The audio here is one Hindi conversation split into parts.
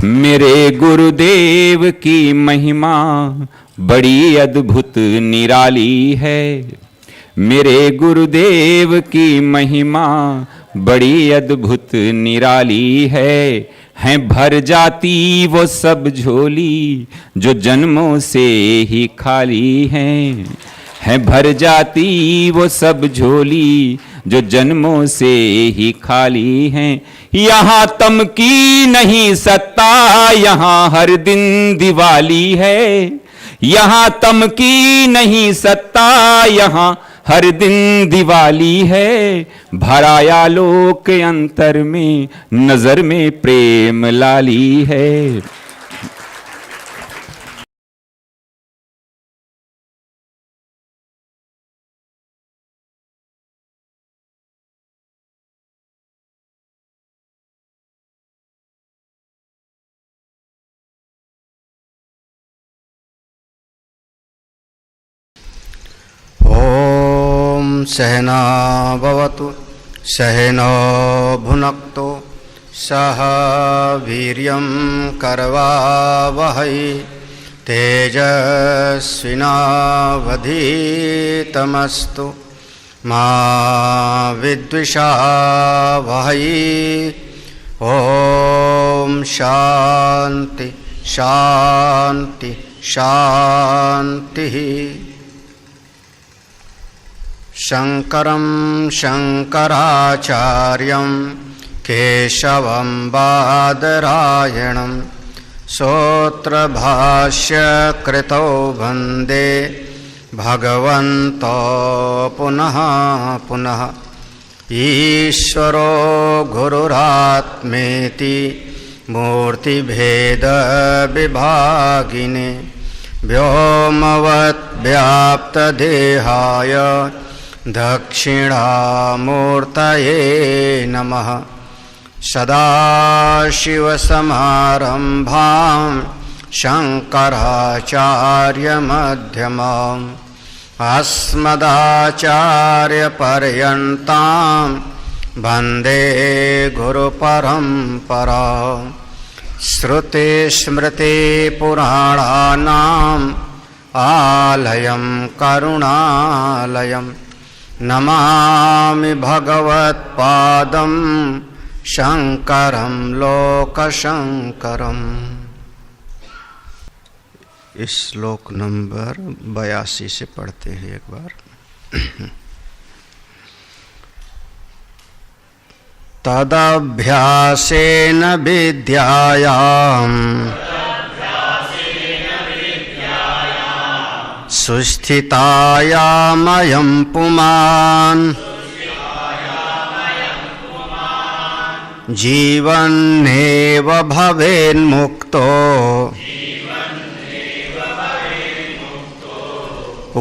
मेरे गुरुदेव की महिमा बड़ी अद्भुत निराली है। मेरे गुरुदेव की महिमा बड़ी अद्भुत निराली है भर जाती वो सब झोली जो जन्मों से ही खाली है भर जाती वो सब झोली जो जन्मों से ही खाली हैं। यहाँ तम की नहीं सत्ता, यहाँ हर दिन दिवाली है। यहाँ तम की नहीं सत्ता, यहाँ हर दिन दिवाली है। भराया लोक अंतर में, नजर में प्रेम लाली है। सहना भवतु सहनो भुनक्तु सह वीर्यं करवावहै तेजस्विनावधीतमस्तु मा विद्विषावहै। ओम शांति शांति शांति। शंकरं शंकराचार्यं केशवं बादरायणं सूत्रभाष्यकृतौ वन्दे भगवन्तो पुनः पुनः। ईश्वरो गुरुरात्मेति मूर्तिभेदविभागिने व्योमवद्व्याप्तदेहाय दक्षिणामूर्तये नमः। सदाशिवसमारम्भां शङ्कराचार्यमध्यमाम् अस्मदाचार्यपर्यन्तां वन्दे गुरुपरम्परां। श्रुतिस्मृतिपुराणानाम् आलयं करुणालयं नमामि भगवत्पादं शंकरं लोकशंकरम्। इस श्लोक नंबर 82 से पढ़ते हैं एक बार। तदभ्यासेन विद्यायाम् सुस्थितायामयं पुमान् जीवन्नेव भवेन्मुक्तो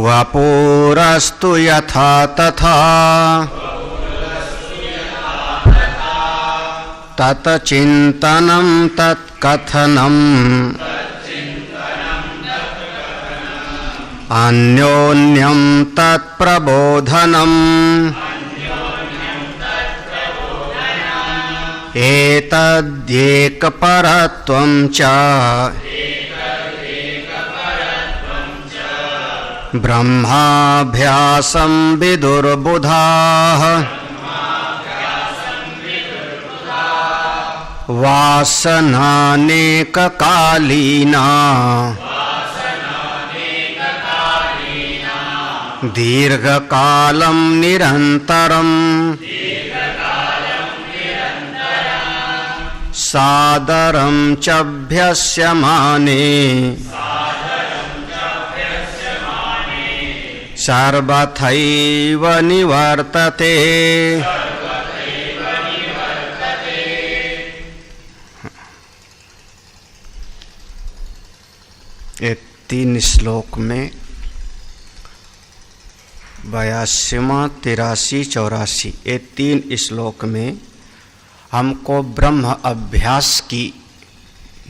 वपुरस्तु यथा तथा तत्चिन्तनं तत्कथनम् अन्योन्यं तत्प्रबोधनम् एतद्येकपरत्वं च ब्रह्माभ्यासं विदुर्बुधाः वासनानेककालीना दीर्घकालं निरन्तरम् सादरं चभ्यस्यमाने सर्वथैव निवर्तते। ये 3 श्लोक में 82वां 83 84 ये 3 श्लोक में हमको ब्रह्म अभ्यास की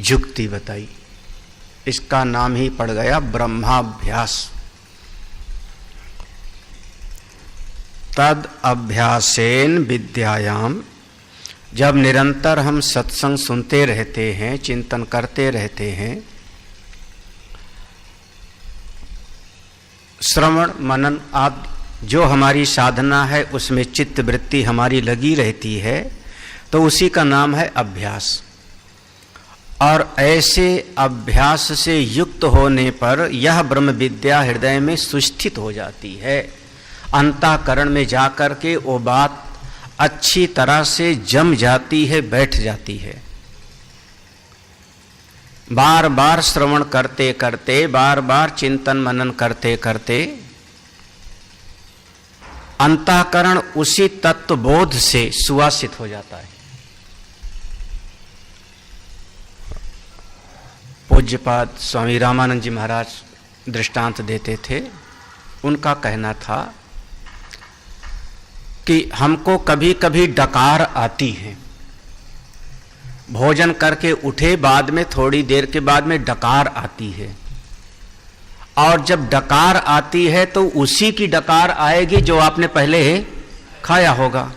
युक्ति बताई। इसका नाम ही पड़ गया ब्रह्माभ्यास। तद अभ्यासेन विद्यायाम जब निरंतर हम सत्संग सुनते रहते हैं, चिंतन करते रहते हैं, श्रवण मनन आदि जो हमारी साधना है उसमें चित्त वृत्ति हमारी लगी रहती है, तो उसी का नाम है अभ्यास। और ऐसे अभ्यास से युक्त होने पर यह ब्रह्म विद्या हृदय में सुस्थित हो जाती है। अंतःकरण में जाकर के वो बात अच्छी तरह से जम जाती है, बैठ जाती है। बार बार श्रवण करते करते, बार बार चिंतन मनन करते करते अंतःकरण उसी तत्वबोध से सुवासित हो जाता है। पूज्यपाद स्वामी रामानंद जी महाराज दृष्टांत देते थे। उनका कहना था कि हमको कभी कभी डकार आती है, भोजन करके उठे, बाद में थोड़ी देर के बाद में डकार आती है, और जब डकार आती है तो उसी की डकार आएगी जो आपने पहले खाया होगा।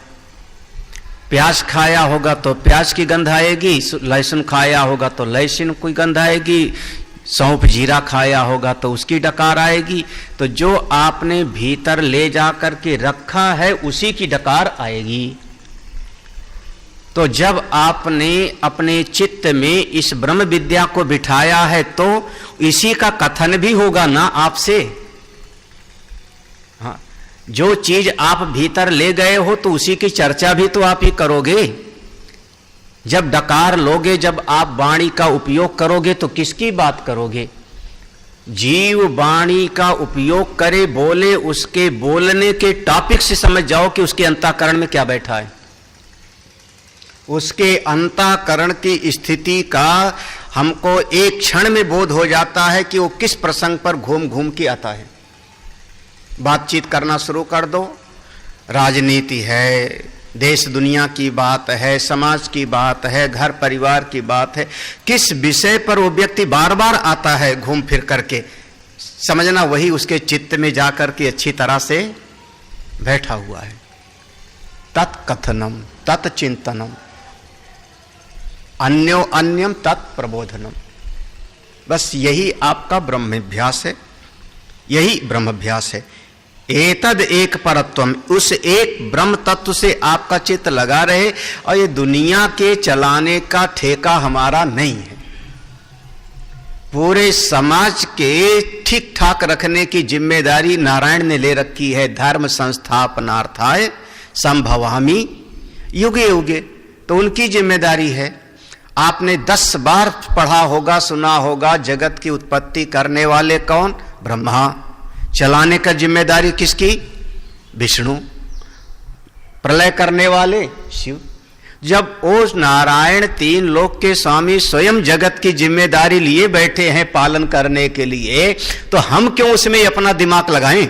प्याज खाया होगा तो प्याज की गंध आएगी, लहसुन खाया होगा तो लहसुन की गंध आएगी, सौंफ जीरा खाया होगा तो उसकी डकार आएगी। तो जो आपने भीतर ले जा करके रखा है उसी की डकार आएगी। तो जब आपने अपने चित्त में इस ब्रह्म विद्या को बिठाया है तो इसी का कथन भी होगा ना आपसे। हाँ, जो चीज आप भीतर ले गए हो तो उसी की चर्चा भी तो आप ही करोगे। जब डकार लोगे, जब आप वाणी का उपयोग करोगे तो किसकी बात करोगे? जीव वाणी का उपयोग करे, बोले, उसके बोलने के टॉपिक से समझ जाओ कि उसके अंतःकरण में क्या बैठा है। उसके अंतःकरण की स्थिति का हमको एक क्षण में बोध हो जाता है कि वो किस प्रसंग पर घूम घूम के आता है। बातचीत करना शुरू कर दो, राजनीति है, देश दुनिया की बात है, समाज की बात है, घर परिवार की बात है, किस विषय पर वो व्यक्ति बार बार आता है घूम फिर करके, समझना वही उसके चित्त में जाकर के अच्छी तरह से बैठा हुआ है। तत्कथनम तत्चिंतनम अन्यो अन्यम तत्प्रबोधनम, बस यही आपका ब्रह्माभ्यास है, यही ब्रह्माभ्यास है। एतद एक परत्वम, उस एक ब्रह्म तत्व से आपका चित्त लगा रहे, और ये दुनिया के चलाने का ठेका हमारा नहीं है। पूरे समाज के ठीक ठाक रखने की जिम्मेदारी नारायण ने ले रखी है। धर्म संस्थापनार्थाय संभवामि युगे युगे, तो उनकी जिम्मेदारी है। आपने 10 बार पढ़ा होगा, सुना होगा, जगत की उत्पत्ति करने वाले कौन? ब्रह्मा। चलाने का जिम्मेदारी किसकी? विष्णु। प्रलय करने वाले शिव। जब ओस नारायण 3 लोक के स्वामी स्वयं जगत की जिम्मेदारी लिए बैठे हैं पालन करने के लिए, तो हम क्यों उसमें अपना दिमाग लगाएं?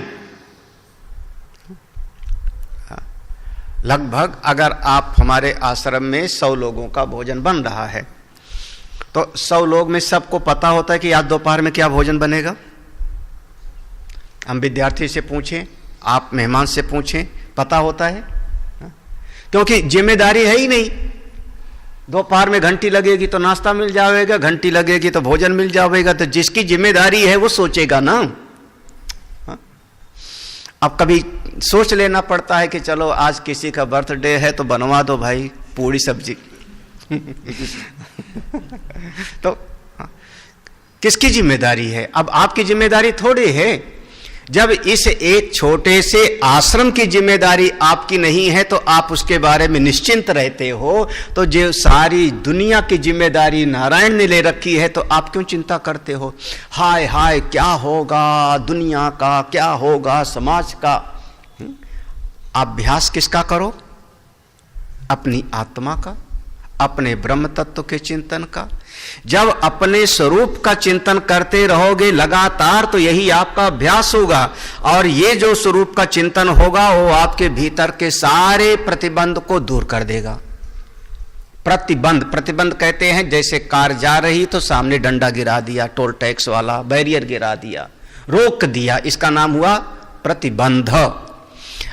लगभग अगर आप हमारे आश्रम में 100 लोगों का भोजन बन रहा है तो 100 लोग में सबको पता होता है कि आज दोपहर में क्या भोजन बनेगा। हम विद्यार्थी से पूछें, आप मेहमान से पूछें, पता होता है, क्योंकि जिम्मेदारी है ही नहीं। दोपहर में घंटी लगेगी तो नाश्ता मिल जाएगा, घंटी लगेगी तो भोजन मिल जाएगा। तो जिसकी जिम्मेदारी है वो सोचेगा ना। अब कभी सोच लेना पड़ता है कि चलो आज किसी का बर्थडे है तो बनवा दो भाई पूरी सब्जी तो किसकी जिम्मेदारी है? अब आपकी जिम्मेदारी थोड़ी है। जब इस एक छोटे से आश्रम की जिम्मेदारी आपकी नहीं है तो आप उसके बारे में निश्चिंत रहते हो, तो जो सारी दुनिया की जिम्मेदारी नारायण ने ले रखी है तो आप क्यों चिंता करते हो? हाय हाय क्या होगा दुनिया का, क्या होगा समाज का? अभ्यास किसका करो? अपनी आत्मा का, अपने ब्रह्म तत्व के चिंतन का। जब अपने स्वरूप का चिंतन करते रहोगे लगातार तो यही आपका अभ्यास होगा, और ये जो स्वरूप का चिंतन होगा वो आपके भीतर के सारे प्रतिबंध को दूर कर देगा। प्रतिबंध कहते हैं जैसे कार जा रही तो सामने डंडा गिरा दिया, टोल टैक्स वाला बैरियर गिरा दिया, रोक दिया, इसका नाम हुआ प्रतिबंध।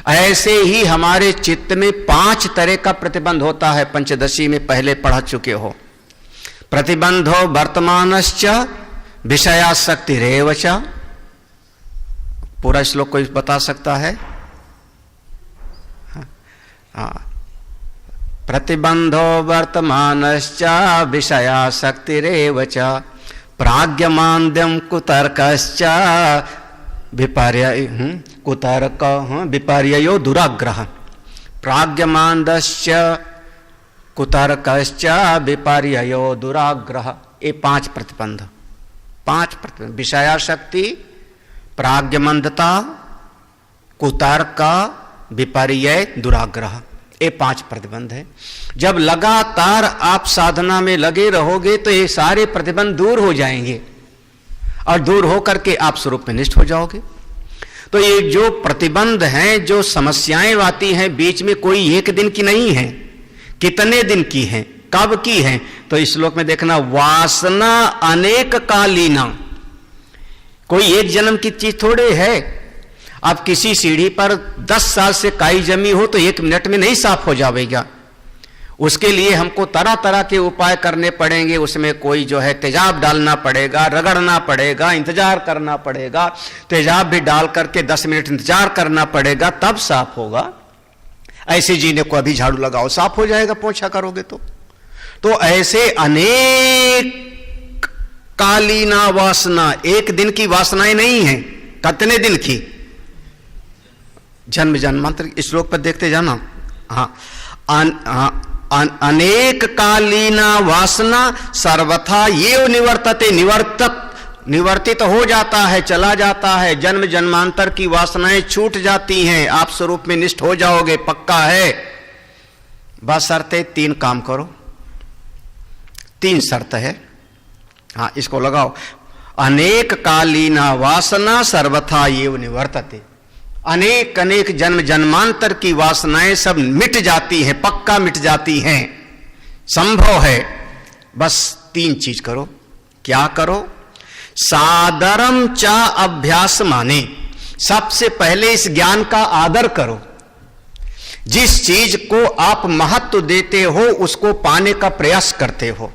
ऐसे ही हमारे चित्त में 5 तरह का प्रतिबंध होता है, पंचदशी में पहले पढ़ चुके हो। प्रतिबंधो वर्तमानश्च विषयासक्तिरेव च। पूरा श्लोक कोई बता सकता है? हाँ, प्रतिबंधो वर्तमानश्च विषयासक्तिरेव च प्राज्ञमान्द्यम कुतर्कश्च विपर्य कुतर्क विपर्ययो दुराग्रह। प्राज्ञमान्दश्च कुतर्कश्च विपर्ययो दुराग्रह। ये 5 प्रतिबंध, 5 प्रतिबंध। विषयाशक्ति, प्राज्ञमंदता, कुतर्क, विपर्य, दुराग्रह, ये 5 प्रतिबंध है। जब लगातार आप साधना में लगे रहोगे तो ये सारे प्रतिबंध दूर हो जाएंगे और दूर होकर के आप स्वरूप में निष्ठ हो जाओगे। तो ये जो प्रतिबंध हैं, जो समस्याएं आती हैं बीच में, कोई एक दिन की नहीं है, कितने दिन की हैं, कब की हैं। तो इस श्लोक में देखना, वासना अनेक कालीना। कोई एक जन्म की चीज थोड़े है। अब किसी सीढ़ी पर 10 साल से काई जमी हो तो 1 मिनट में नहीं साफ हो जाएगा। उसके लिए हमको तरह तरह के उपाय करने पड़ेंगे। उसमें कोई जो है तेजाब डालना पड़ेगा, रगड़ना पड़ेगा, इंतजार करना पड़ेगा, तेजाब भी डाल करके 10 मिनट इंतजार करना पड़ेगा, तब साफ होगा। ऐसे जीने को अभी झाड़ू लगाओ, साफ हो जाएगा, पोछा करोगे तो ऐसे अनेक कालीना वासना, एक दिन की वासनाएं नहीं है, कितने दिन की, जन्म जन्मांतर। इस श्लोक पर देखते जाना। हाँ, अनेक कालीना वासना सर्वथा ये निवर्तते, निवर्तित हो जाता है, चला जाता है। जन्म जन्मांतर की वासनाएं छूट जाती हैं, आप स्वरूप में निष्ठ हो जाओगे, पक्का है। बस शर्तें 3 काम करो, 3 शर्त है। हाँ, इसको लगाओ। अनेक कालीना वासना सर्वथा ये निवर्तते। अनेक अनेक जन्म जन्मांतर की वासनाएं सब मिट जाती हैं, पक्का मिट जाती हैं, संभव है। बस 3 चीज करो। क्या करो? सादरम चा अभ्यास माने। सबसे पहले इस ज्ञान का आदर करो। जिस चीज को आप महत्व देते हो उसको पाने का प्रयास करते हो।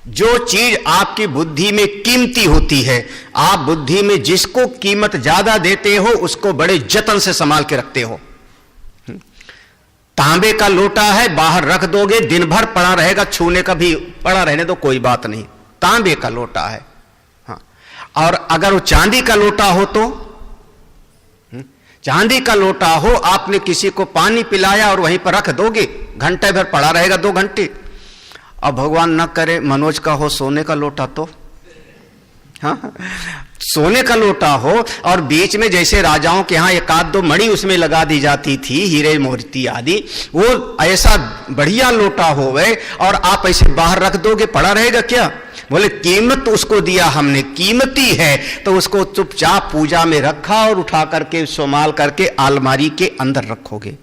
जो चीज आपकी बुद्धि में कीमती होती है, आप बुद्धि में जिसको कीमत ज्यादा देते हो उसको बड़े जतन से संभाल के रखते हो। तांबे का लोटा है, बाहर रख दोगे, दिन भर पड़ा रहेगा, छूने का भी पड़ा रहने दो, कोई बात नहीं, तांबे का लोटा है। हाँ, और अगर वो चांदी का लोटा हो तो, चांदी का लोटा हो, आपने किसी को पानी पिलाया और वहीं पर रख दोगे, घंटे भर पड़ा रहेगा, 2 घंटे। अब भगवान न करे मनोज का हो सोने का लोटा तो, हाँ, सोने का लोटा हो और बीच में जैसे राजाओं के यहाँ 1-2 मणि उसमें लगा दी जाती थी, हीरे मोती आदि, वो ऐसा बढ़िया लोटा होवे और आप ऐसे बाहर रख दोगे, पड़ा रहेगा क्या? बोले कीमत उसको दिया हमने, कीमती है, तो उसको चुपचाप पूजा में रखा और उठा करके संभाल करके अलमारी के अंदर रखोगे।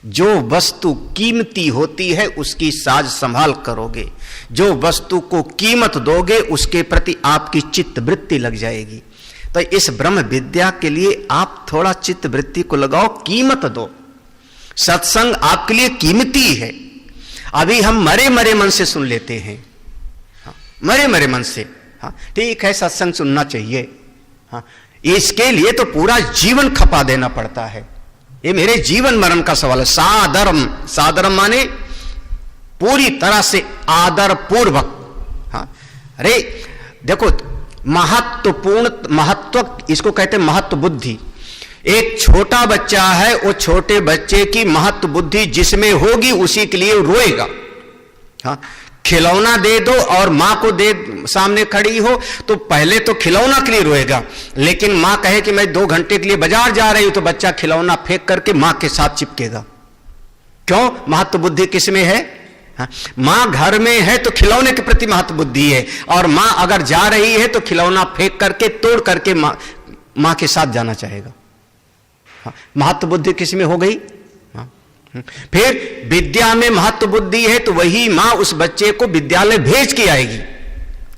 जो वस्तु कीमती होती है उसकी साज संभाल करोगे, जो वस्तु को कीमत दोगे उसके प्रति आपकी चित्त वृत्ति लग जाएगी। तो इस ब्रह्म विद्या के लिए आप थोड़ा चित्त वृत्ति को लगाओ, कीमत दो। सत्संग आपके लिए कीमती है। अभी हम मरे मरे मन से सुन लेते हैं, हाँ, मरे मरे मन से, हाँ ठीक है सत्संग सुनना चाहिए, हाँ, इसके लिए तो पूरा जीवन खपा देना पड़ता है। ये मेरे जीवन मरण का सवाल है। सादरम, सादरम माने पूरी तरह से आदर पूर्वक। हाँ, अरे देखो महत्वपूर्ण, महत्व इसको कहते हैं महत्व बुद्धि। एक छोटा बच्चा है, वो छोटे बच्चे की महत्व बुद्धि जिसमें होगी उसी के लिए रोएगा। हाँ, खिलौना दे दो और मां को दे सामने खड़ी हो तो पहले तो खिलौना के लिए रोएगा, लेकिन मां कहे कि मैं 2 घंटे के लिए बाजार जा रही हूं तो बच्चा खिलौना फेंक करके मां के साथ चिपकेगा। क्यों? महत्व बुद्धि किस में है? हाँ, मां घर में है तो खिलौने के प्रति महत्व बुद्धि है, और मां अगर जा रही है तो खिलौना फेंक करके तोड़ करके मां के साथ जाना चाहेगा। हाँ, महत्व बुद्धि किस में हो गई? फिर विद्या में महत्व बुद्धि है तो वही मां उस बच्चे को विद्यालय भेज के आएगी,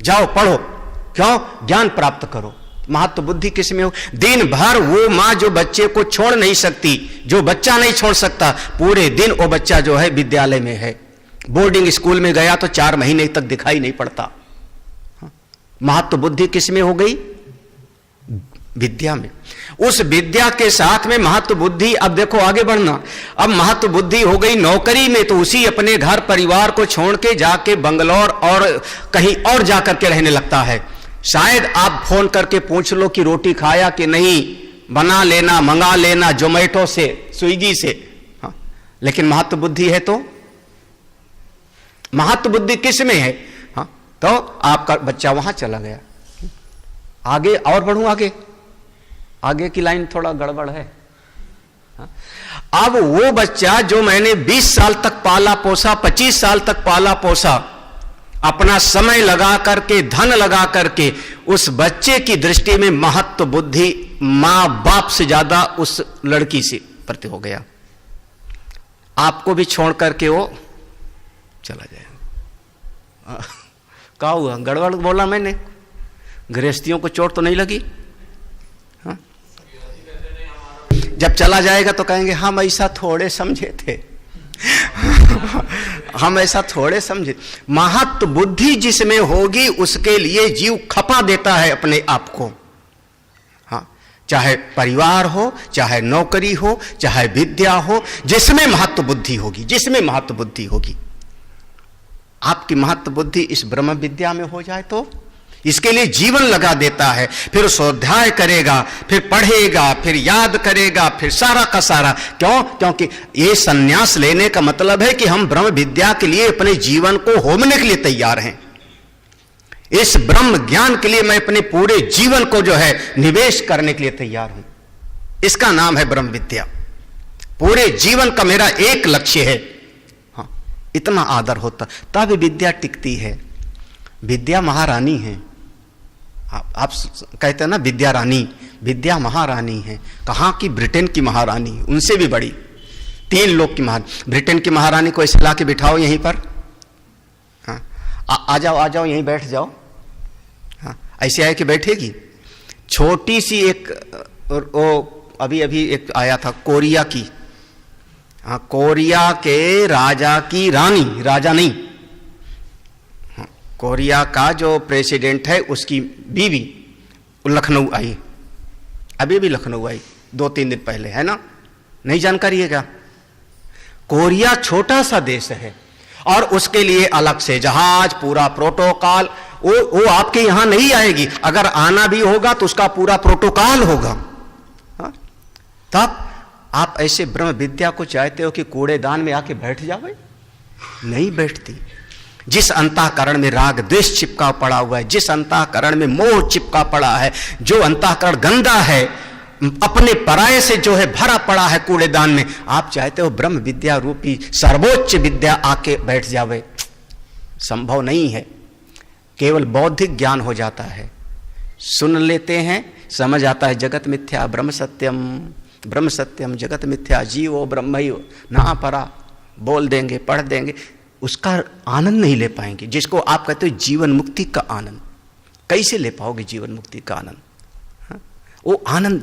जाओ पढ़ो। क्यों? ज्ञान प्राप्त करो। महत्व बुद्धि किसमें हो? दिन भर वो माँ जो बच्चे को छोड़ नहीं सकती, जो बच्चा नहीं छोड़ सकता, पूरे दिन वो बच्चा जो है विद्यालय में है। बोर्डिंग स्कूल में गया तो 4 महीने तक दिखाई नहीं पड़ता। महत्व बुद्धि किसमें हो गई? विद्या में। उस विद्या के साथ में महत्व बुद्धि, अब देखो आगे बढ़ना, अब महत्व बुद्धि हो गई नौकरी में, तो उसी अपने घर परिवार को छोड़ के जाके बंगलौर और कहीं और जाकर के रहने लगता है। शायद आप फोन करके पूछ लो कि रोटी खाया कि नहीं, बना लेना, मंगा लेना जोमेटो से, स्विगी से। हाँ, लेकिन महत्व बुद्धि है तो महत्व बुद्धि किस में है? हाँ, तो आपका बच्चा वहां चला गया। आगे और बढ़ूं, आगे की लाइन थोड़ा गड़बड़ है। हाँ, अब वो बच्चा जो मैंने 20 साल तक पाला पोसा, 25 साल तक पाला पोसा, अपना समय लगा करके, धन लगा करके, उस बच्चे की दृष्टि में महत्व बुद्धि मां बाप से ज्यादा उस लड़की से प्रति हो गया। आपको भी छोड़ करके वो चला जाएगा। क्या हुआ? गड़बड़ बोला मैंने? गृहस्थियों को चोट तो नहीं लगी? हाँ? जब चला जाएगा तो कहेंगे हम ऐसा थोड़े समझे थे। हम ऐसा थोड़े समझे। महत्व बुद्धि जिसमें होगी उसके लिए जीव खपा देता है अपने आप को। हाँ, चाहे परिवार हो, चाहे नौकरी हो, चाहे विद्या हो, जिसमें महत्व बुद्धि होगी, जिसमें महत्व बुद्धि होगी। आपकी महत्व बुद्धि इस ब्रह्म विद्या में हो जाए तो इसके लिए जीवन लगा देता है, फिर स्वाध्याय करेगा, फिर पढ़ेगा, फिर याद करेगा, फिर सारा का सारा। क्यों? क्योंकि ये संन्यास लेने का मतलब है कि हम ब्रह्म विद्या के लिए अपने जीवन को होमने के लिए तैयार हैं। इस ब्रह्म ज्ञान के लिए मैं अपने पूरे जीवन को जो है निवेश करने के लिए तैयार हूं। इसका नाम है ब्रह्म विद्या। पूरे जीवन का मेरा एक लक्ष्य है। हाँ, इतना आदर होता तब विद्या टिकती है। विद्या महारानी है। आप कहते हैं ना विद्या रानी, विद्या महारानी है। कहां की? ब्रिटेन की महारानी, उनसे भी बड़ी। 3 लोग की महारानी। ब्रिटेन की महारानी को ऐसे ला के बिठाओ यहीं पर। हाँ, आ जाओ यहीं बैठ जाओ। हाँ, ऐसे आए कि बैठेगी। छोटी सी एक, वो अभी एक आया था कोरिया की। हाँ, कोरिया के राजा की रानी, राजा नहीं, कोरिया का जो प्रेसिडेंट है उसकी बीवी लखनऊ आई। अभी भी लखनऊ आई 2-3 दिन पहले, है ना? नहीं जानकारी है क्या? कोरिया छोटा सा देश है और उसके लिए अलग से जहाज, पूरा प्रोटोकॉल। वो आपके यहां नहीं आएगी। अगर आना भी होगा तो उसका पूरा प्रोटोकॉल होगा। हाँ? तब आप ऐसे ब्रह्म विद्या को चाहते हो कि कूड़ेदान में आके बैठ जाओ? नहीं बैठती। जिस अंतःकरण में राग द्वेष चिपका पड़ा हुआ है, जिस अंतःकरण में मोह चिपका पड़ा है, जो अंतःकरण गंदा है, अपने पराये से जो है भरा पड़ा है कूड़ेदान में, आप चाहते हो ब्रह्म विद्या रूपी सर्वोच्च विद्या आके बैठ जावे? संभव नहीं है। केवल बौद्धिक ज्ञान हो जाता है, सुन लेते हैं, समझ आता है जगत मिथ्या ब्रह्म सत्यम जगत मिथ्या जीवो ब्रह्मैव ना परा, बोल देंगे, पढ़ देंगे, उसका आनंद नहीं ले पाएंगे। जिसको आप कहते हो जीवन मुक्ति का आनंद, कैसे ले पाओगे जीवन मुक्ति का आनंद? हाँ? वो आनंद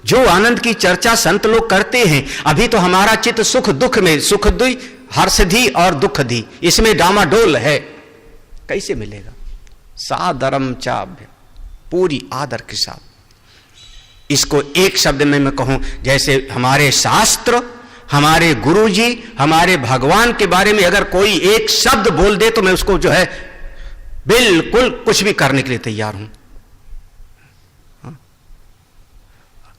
जो आनंद की चर्चा संत लोग करते हैं, अभी तो हमारा चित्त सुख दुख में, सुख दुई हर्षधी और दुखधी, इसमें डामाडोल है। कैसे मिलेगा? सादरम चाभ्य, पूरी आदर के साथ। इसको एक शब्द में मैं कहूं, जैसे हमारे शास्त्र, हमारे गुरुजी, हमारे भगवान के बारे में अगर कोई एक शब्द बोल दे तो मैं उसको जो है बिल्कुल कुछ भी करने के लिए तैयार हूं।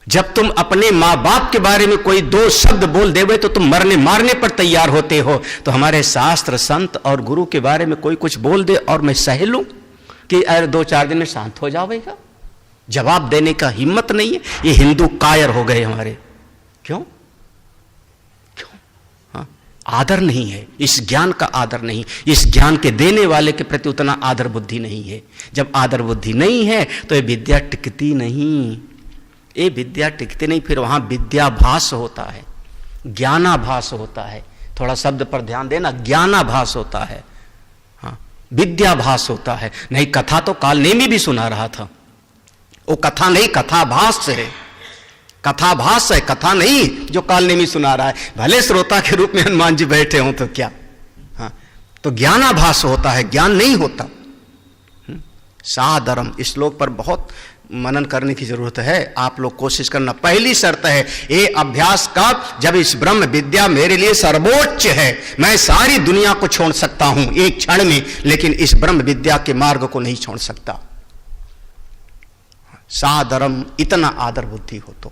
जब तुम अपने मां बाप के बारे में कोई 2 शब्द बोल देवे तो तुम मरने मारने पर तैयार होते हो। तो हमारे शास्त्र, संत और गुरु के बारे में कोई कुछ बोल दे और मैं सह लूं कि अरे 2-4 दिन में शांत हो जाएगा? जवाब देने का हिम्मत नहीं है। ये हिंदू कायर हो गए हमारे। क्यों? आदर नहीं है, इस ज्ञान का आदर नहीं, इस ज्ञान के देने वाले के प्रति उतना आदर बुद्धि नहीं है। जब आदर बुद्धि नहीं है तो ये विद्या टिकती नहीं। ये विद्या टिकती नहीं। फिर वहां विद्याभास होता है, ज्ञानाभास होता है। थोड़ा शब्द पर ध्यान देना, ज्ञानाभास होता है। हाँ, विद्याभास होता है। नहीं, कथा तो काल नेमी भी सुना रहा था। वो कथा नहीं, कथाभास है, कथाभास है, कथा नहीं जो कालने में सुना रहा है। भले श्रोता के रूप में हनुमान जी बैठे हों तो क्या, हाँ, तो ज्ञानाभास होता है, ज्ञान नहीं होता। सादरम, इस श्लोक पर बहुत मनन करने की जरूरत है। आप लोग कोशिश करना। पहली शर्त है ये अभ्यास का, जब इस ब्रह्म विद्या मेरे लिए सर्वोच्च है, मैं सारी दुनिया को छोड़ सकता हूं एक क्षण में, लेकिन इस ब्रह्म विद्या के मार्ग को नहीं छोड़ सकता। सादरम, इतना आदर बुद्धि हो तो,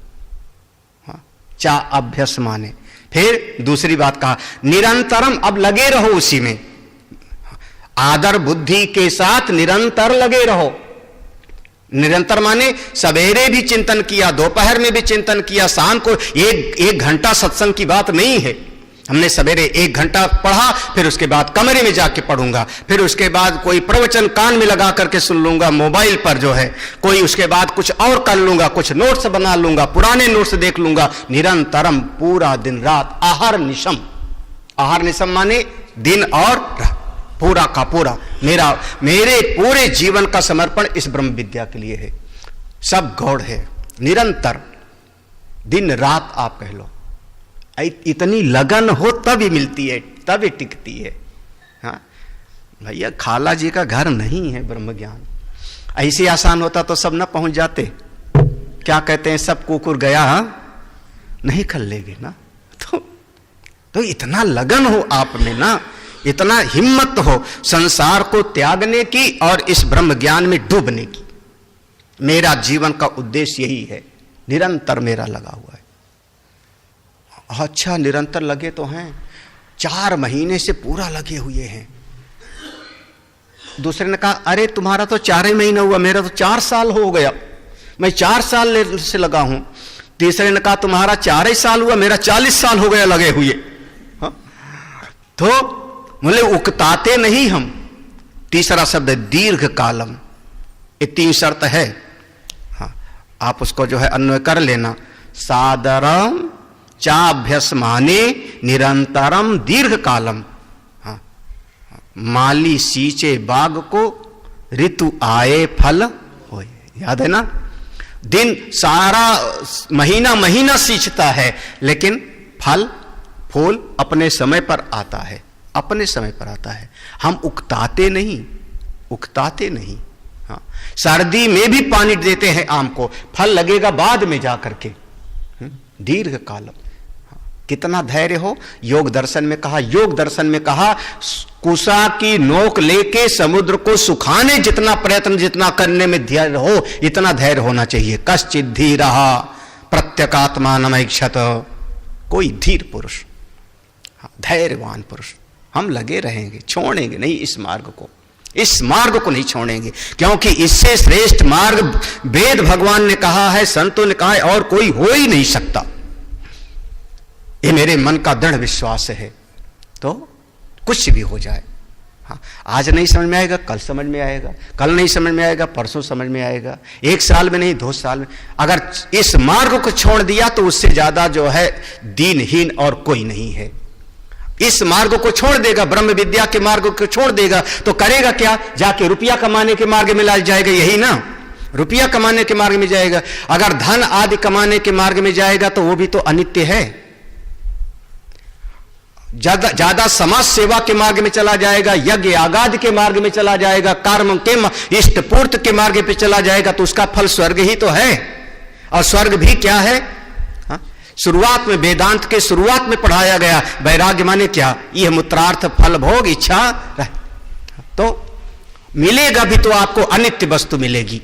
हाँ, चा अभ्यस माने। फिर दूसरी बात कहा निरंतरम, अब लगे रहो उसी में, आदर बुद्धि के साथ निरंतर लगे रहो। निरंतर माने सवेरे भी चिंतन किया, दोपहर में भी चिंतन किया, शाम को एक घंटा सत्संग की बात नहीं है। हमने सवेरे 1 घंटा पढ़ा, फिर उसके बाद कमरे में जाके पढ़ूंगा, फिर उसके बाद कोई प्रवचन कान में लगा करके सुन लूंगा, मोबाइल पर जो है कोई, उसके बाद कुछ और कर लूंगा, कुछ नोट्स बना लूंगा, पुराने नोट्स देख लूंगा। निरंतरम, पूरा दिन रात, आहर निशम। आहर निशम माने दिन और रात, पूरा का पूरा मेरे पूरे जीवन का समर्पण इस ब्रह्म विद्या के लिए है। सब गौड़ है, निरंतर, दिन रात आप कह लो। इतनी लगन हो तभी मिलती है, तभी टिकती है। हाँ भैया, खाला जी का घर नहीं है ब्रह्म ज्ञान। ऐसे आसान होता तो सब न पहुंच जाते। क्या कहते हैं, सब कुकुर गया नहीं खल लेगे ना। तो इतना लगन हो आप में ना, इतना हिम्मत हो संसार को त्यागने की और इस ब्रह्म ज्ञान में डूबने की। मेरा जीवन का उद्देश्य यही है, निरंतर मेरा लगा हुआ है। अच्छा, निरंतर लगे तो हैं, 4 महीने से पूरा लगे हुए हैं। दूसरे ने कहा अरे तुम्हारा तो 4 ही महीना हुआ, मेरा तो 4 साल हो गया, मैं 4 साल से लगा हूं। तीसरे ने कहा तुम्हारा 4 ही साल हुआ, मेरा 40 साल हो गया लगे हुए। हाँ? तो बोले उकताते नहीं हम। तीसरा शब्द है दीर्घ कालम। ये 3 शर्त है। हाँ, आप उसको जो है अन्वय कर लेना। सादरम चाभ्यस माने निरंतरम दीर्घ कालम। हाँ, माली सींचे बाग को, ऋतु आए फल होए। याद है ना, दिन सारा महीना महीना सींचता है, लेकिन फल फूल अपने समय पर आता है, अपने समय पर आता है। हम उकताते नहीं, उकताते नहीं। हाँ, सर्दी में भी पानी देते हैं आम को, फल लगेगा बाद में जाकर के। दीर्घ कालम। कितना धैर्य हो। योग दर्शन में कहा, योग दर्शन में कहा, कुशा की नोक लेके समुद्र को सुखाने जितना प्रयत्न, जितना करने में धैर्य हो, इतना धैर्य होना चाहिए। कश्चित धीरः प्रत्यगात्मानमैक्षत। कोई धीर पुरुष, धैर्यवान पुरुष। हम लगे रहेंगे, छोड़ेंगे नहीं इस मार्ग को, इस मार्ग को नहीं छोड़ेंगे, क्योंकि इससे श्रेष्ठ मार्ग वेद भगवान ने कहा है, संतों ने कहा है, और कोई हो ही नहीं सकता। ये मेरे मन का दृढ़ विश्वास है। तो कुछ भी हो जाए, हाँ, आज नहीं समझ में आएगा, कल समझ में आएगा, कल नहीं समझ में आएगा, परसों समझ में आएगा, 1 साल में नहीं 2 साल में। अगर इस मार्ग को छोड़ दिया तो उससे ज्यादा जो है दीनहीन और कोई नहीं है। इस मार्ग को छोड़ देगा, ब्रह्म विद्या के मार्ग को छोड़ देगा, तो करेगा क्या? जाके रुपया कमाने के मार्ग में लग जाएगा। यही ना, रुपया कमाने के मार्ग में जाएगा। अगर धन आदि कमाने के मार्ग में जाएगा तो वो भी तो अनित्य है। ज्यादा समाज सेवा के मार्ग में चला जाएगा, यज्ञ आगाद के मार्ग में चला जाएगा, कर्म के इष्ट पूर्त के मार्ग पे चला जाएगा, तो उसका फल स्वर्ग ही तो है। और स्वर्ग भी क्या है? हा? शुरुआत में, वेदांत के शुरुआत में पढ़ाया गया, वैराग्य माने क्या? यह मूत्रार्थ फल भोग इच्छा रह। तो मिलेगा भी तो आपको अनित्य वस्तु मिलेगी।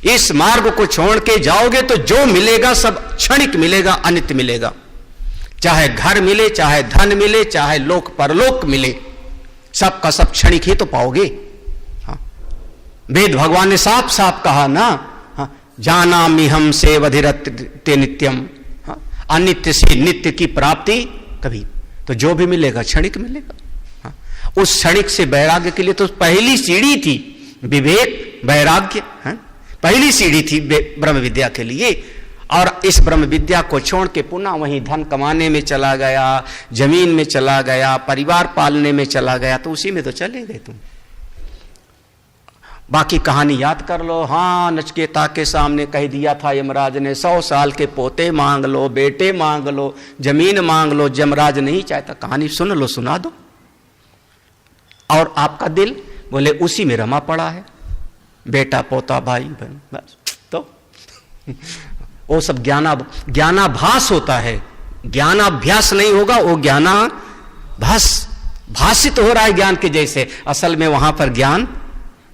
इस मार्ग को छोड़ के जाओगे तो जो मिलेगा सब क्षणिक मिलेगा, अनित्य मिलेगा। चाहे घर मिले, चाहे धन मिले, चाहे लोक परलोक मिले, सब का सब क्षणिक ही तो पाओगे। हाँ, वेद भगवान ने साफ साफ कहा ना, हाँ, जानामि हम से वधिरते नित्यम। हाँ, अनित्य से नित्य की प्राप्ति कभी, तो जो भी मिलेगा क्षणिक मिलेगा। हाँ, उस क्षणिक से वैराग्य के लिए तो पहली सीढ़ी थी विवेक वैराग्य। हाँ, पहली सीढ़ी थी ब्रह्म विद्या के लिए। और इस ब्रह्म विद्या को छोड़ के पुनः वहीं धन कमाने में चला गया, जमीन में चला गया, परिवार पालने में चला गया, तो उसी में तो चले गए तुम। बाकी कहानी याद कर लो। हाँ, नचिकेता के सामने कह दिया था यमराज ने 100 साल के पोते मांग लो, बेटे मांग लो, जमीन मांग लो। यमराज नहीं चाहता, कहानी सुन लो, सुना दो। और आपका दिल बोले उसी में रमा पड़ा है, बेटा पोता भाई बहन, बस। तो वो सब ज्ञानाभास होता है, ज्ञानाभ्यास नहीं होगा, वो भाषित हो रहा है ज्ञान के जैसे, असल में वहां पर ज्ञान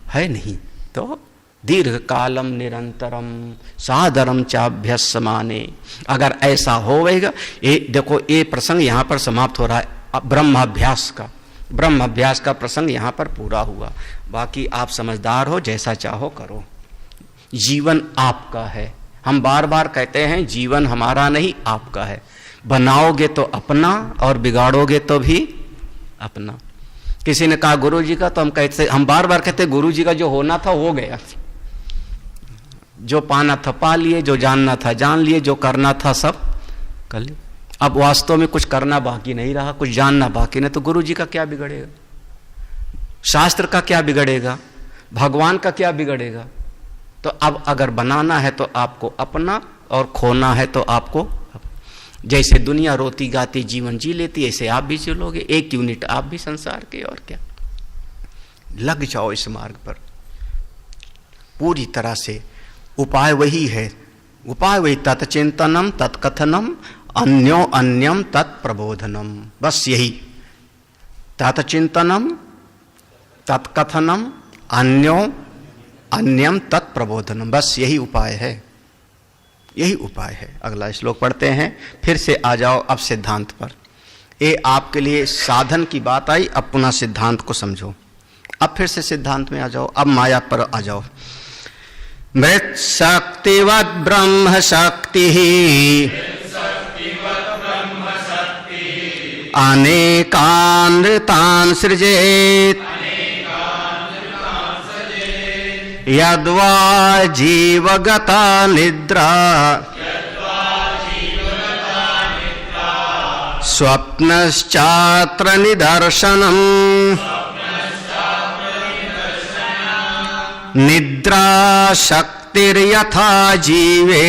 है नहीं। तो दीर्घ कालम निरंतरम सादरम चाभ्यसमाने, अगर ऐसा होगा। ये देखो, ये प्रसंग यहां पर समाप्त हो रहा है ब्रह्माभ्यास का प्रसंग यहां पर पूरा हुआ। बाकी आप समझदार हो, जैसा चाहो करो। जीवन आपका है। हम बार बार कहते हैं जीवन हमारा नहीं, आपका है। बनाओगे तो अपना और बिगाड़ोगे तो भी अपना। किसी ने कहा गुरु जी का, तो हम बार बार कहते गुरु जी का जो होना था हो गया, जो पाना था पा लिए, जो जानना था जान लिए, जो करना था सब कर लिए। अब वास्तव में कुछ करना बाकी नहीं रहा, कुछ जानना बाकी नहीं, तो गुरु जी का क्या बिगड़ेगा, शास्त्र का क्या बिगड़ेगा, भगवान का क्या बिगड़ेगा। तो अब अगर बनाना है तो आपको अपना, और खोना है तो आपको, जैसे दुनिया रोती गाती जीवन जी लेती, ऐसे आप भी चलोगे। 1 यूनिट आप भी संसार के, और क्या। लग जाओ इस मार्ग पर पूरी तरह से। उपाय वही है, उपाय वही, तत्चिंतनम तत्कथनम अन्यो अन्यम तत्प्रबोधनम। बस यही, तत्चिंतनम तत्कथनम अन्यो अन्यम तत्प्रबोधनम, बस यही उपाय है, यही उपाय है। अगला श्लोक पढ़ते हैं, फिर से आ जाओ अब सिद्धांत पर। ये आपके लिए साधन की बात आई, अब पुनः सिद्धांत को समझो। अब फिर से सिद्धांत में आ जाओ, अब माया पर आ जाओ। मृत शक्तिवत् ब्रह्म शक्ति अनेकानृतान् सृजेत् यद्वा जीवगता निद्रा स्वप्नश्चात्र निदर्शनम् निद्रा शक्तिर्यथा जीवे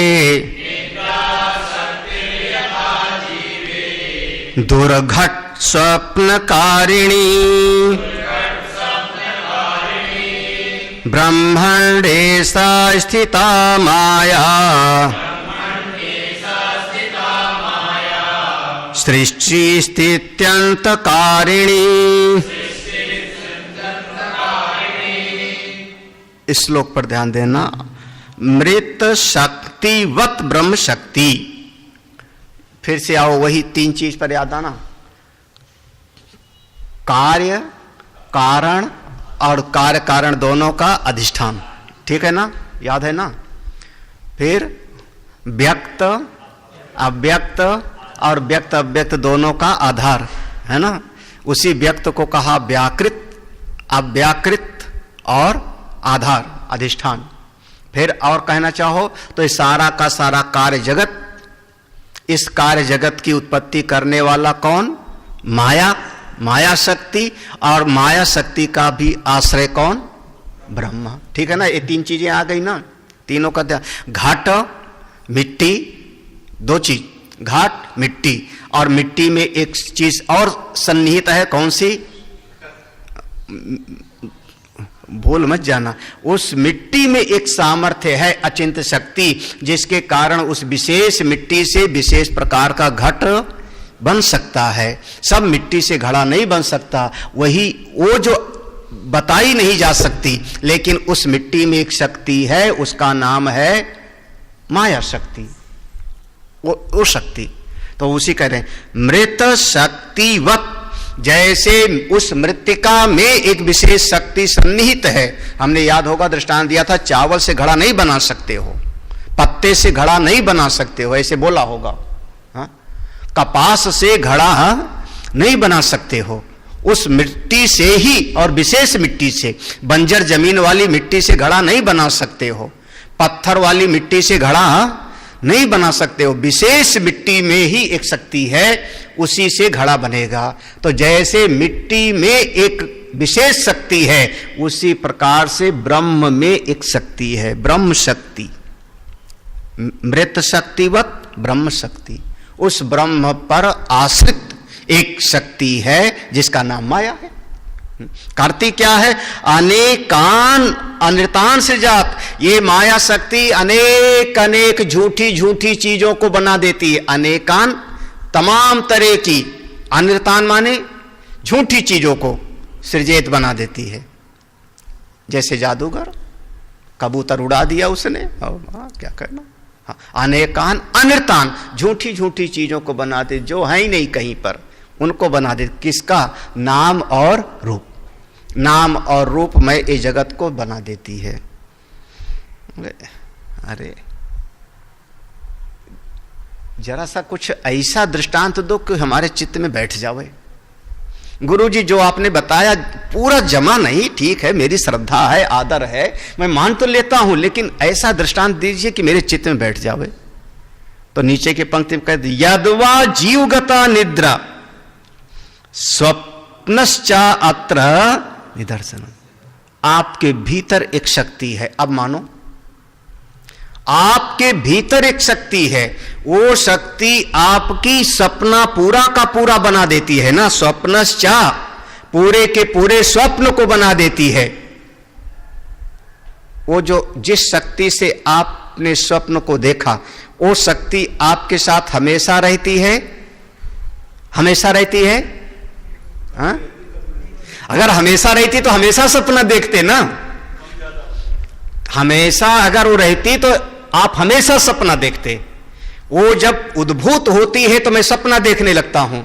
दुर्घट स्वप्नकारिणी ब्रह्मांडे सा स्थिता माया सृष्टि स्थित्यंतकारिणी। इस श्लोक पर ध्यान देना। मृत शक्तिवत ब्रह्म शक्ति, फिर से आओ वही 3 चीज पर याद आना, कार्य कारण और कार्य कारण दोनों का अधिष्ठान, ठीक है ना, याद है ना। फिर व्यक्त अव्यक्त और व्यक्त अव्यक्त दोनों का आधार है ना। उसी व्यक्त को कहा व्याकृत, अव्याकृत और आधार अधिष्ठान। फिर और कहना चाहो तो इस सारा का सारा कार्य जगत, इस कार्य जगत की उत्पत्ति करने वाला कौन, माया, माया शक्ति, और माया शक्ति का भी आश्रय कौन, ब्रह्मा, ठीक है ना। ये 3 चीजें आ गई ना, तीनों का ध्यान। घाट मिट्टी, 2 चीज, घाट मिट्टी, और मिट्टी में एक चीज और सन्निहित है, कौन सी, भूल मत जाना, उस मिट्टी में एक सामर्थ्य है, अचिंत्य शक्ति, जिसके कारण उस विशेष मिट्टी से विशेष प्रकार का घट बन सकता है। सब मिट्टी से घड़ा नहीं बन सकता, वही वो जो बताई नहीं जा सकती, लेकिन उस मिट्टी में एक शक्ति है, उसका नाम है माया शक्ति, वो शक्ति। तो उसी कह रहे हैं मृत शक्तिवत, जैसे उस मृत्तिका में एक विशेष शक्ति सन्निहित है। हमने याद होगा दृष्टांत दिया था, चावल से घड़ा नहीं बना सकते हो, पत्ते से घड़ा नहीं बना सकते हो, ऐसे बोला होगा। हाँ? कपास से घड़ा नहीं बना सकते हो, उस मिट्टी से ही, और विशेष मिट्टी से, बंजर जमीन वाली मिट्टी से घड़ा नहीं बना सकते हो, पत्थर वाली मिट्टी से घड़ा नहीं बना सकते हो। विशेष मिट्टी में ही एक शक्ति है, उसी से घड़ा बनेगा। तो जैसे मिट्टी में एक विशेष शक्ति है, उसी प्रकार से ब्रह्म में एक शक्ति है, ब्रह्म शक्ति, मृत शक्तिवत ब्रह्म शक्ति। उस ब्रह्म पर आश्रित एक शक्ति है जिसका नाम माया है। करती क्या है? अनेकान अनृतान से जात। ये माया शक्ति अनेक अनेक झूठी झूठी चीजों को बना देती है। अनेकान तमाम तरह की, अनृतान माने झूठी चीजों को सृजित बना देती है। जैसे जादूगर, कबूतर उड़ा दिया उसने, और क्या करना। अनेकान अनृतान, झूठी झूठी चीजों को बना दे जो है ही नहीं कहीं पर, उनको बना दे। किसका? नाम और रूप। नाम और रूप में ये जगत को बना देती है। अरे जरा सा कुछ ऐसा दृष्टांत दो कि हमारे चित्त में बैठ जावे। गुरुजी जो आपने बताया पूरा जमा नहीं, ठीक है, मेरी श्रद्धा है, आदर है, मैं मान तो लेता हूं, लेकिन ऐसा दृष्टांत दीजिए कि मेरे चित्त में बैठ जावे। तो नीचे की पंक्ति में कह दी, यद्वा जीवगता निद्रा स्वप्नश्चा अत्र निदर्शन। आपके भीतर एक शक्ति है। अब मानो आपके भीतर एक शक्ति है, वो शक्ति आपकी सपना पूरा का पूरा बना देती है ना। स्वप्नश्चा, पूरे के पूरे स्वप्न को बना देती है। वो जो जिस शक्ति से आपने स्वप्न को देखा, वो शक्ति आपके साथ हमेशा रहती है, हमेशा रहती है। हाँ? अगर हमेशा रहती तो हमेशा सपना देखते ना। हमेशा अगर वो रहती तो आप हमेशा सपना देखते। वो जब उद्भूत होती है तो मैं सपना देखने लगता हूं,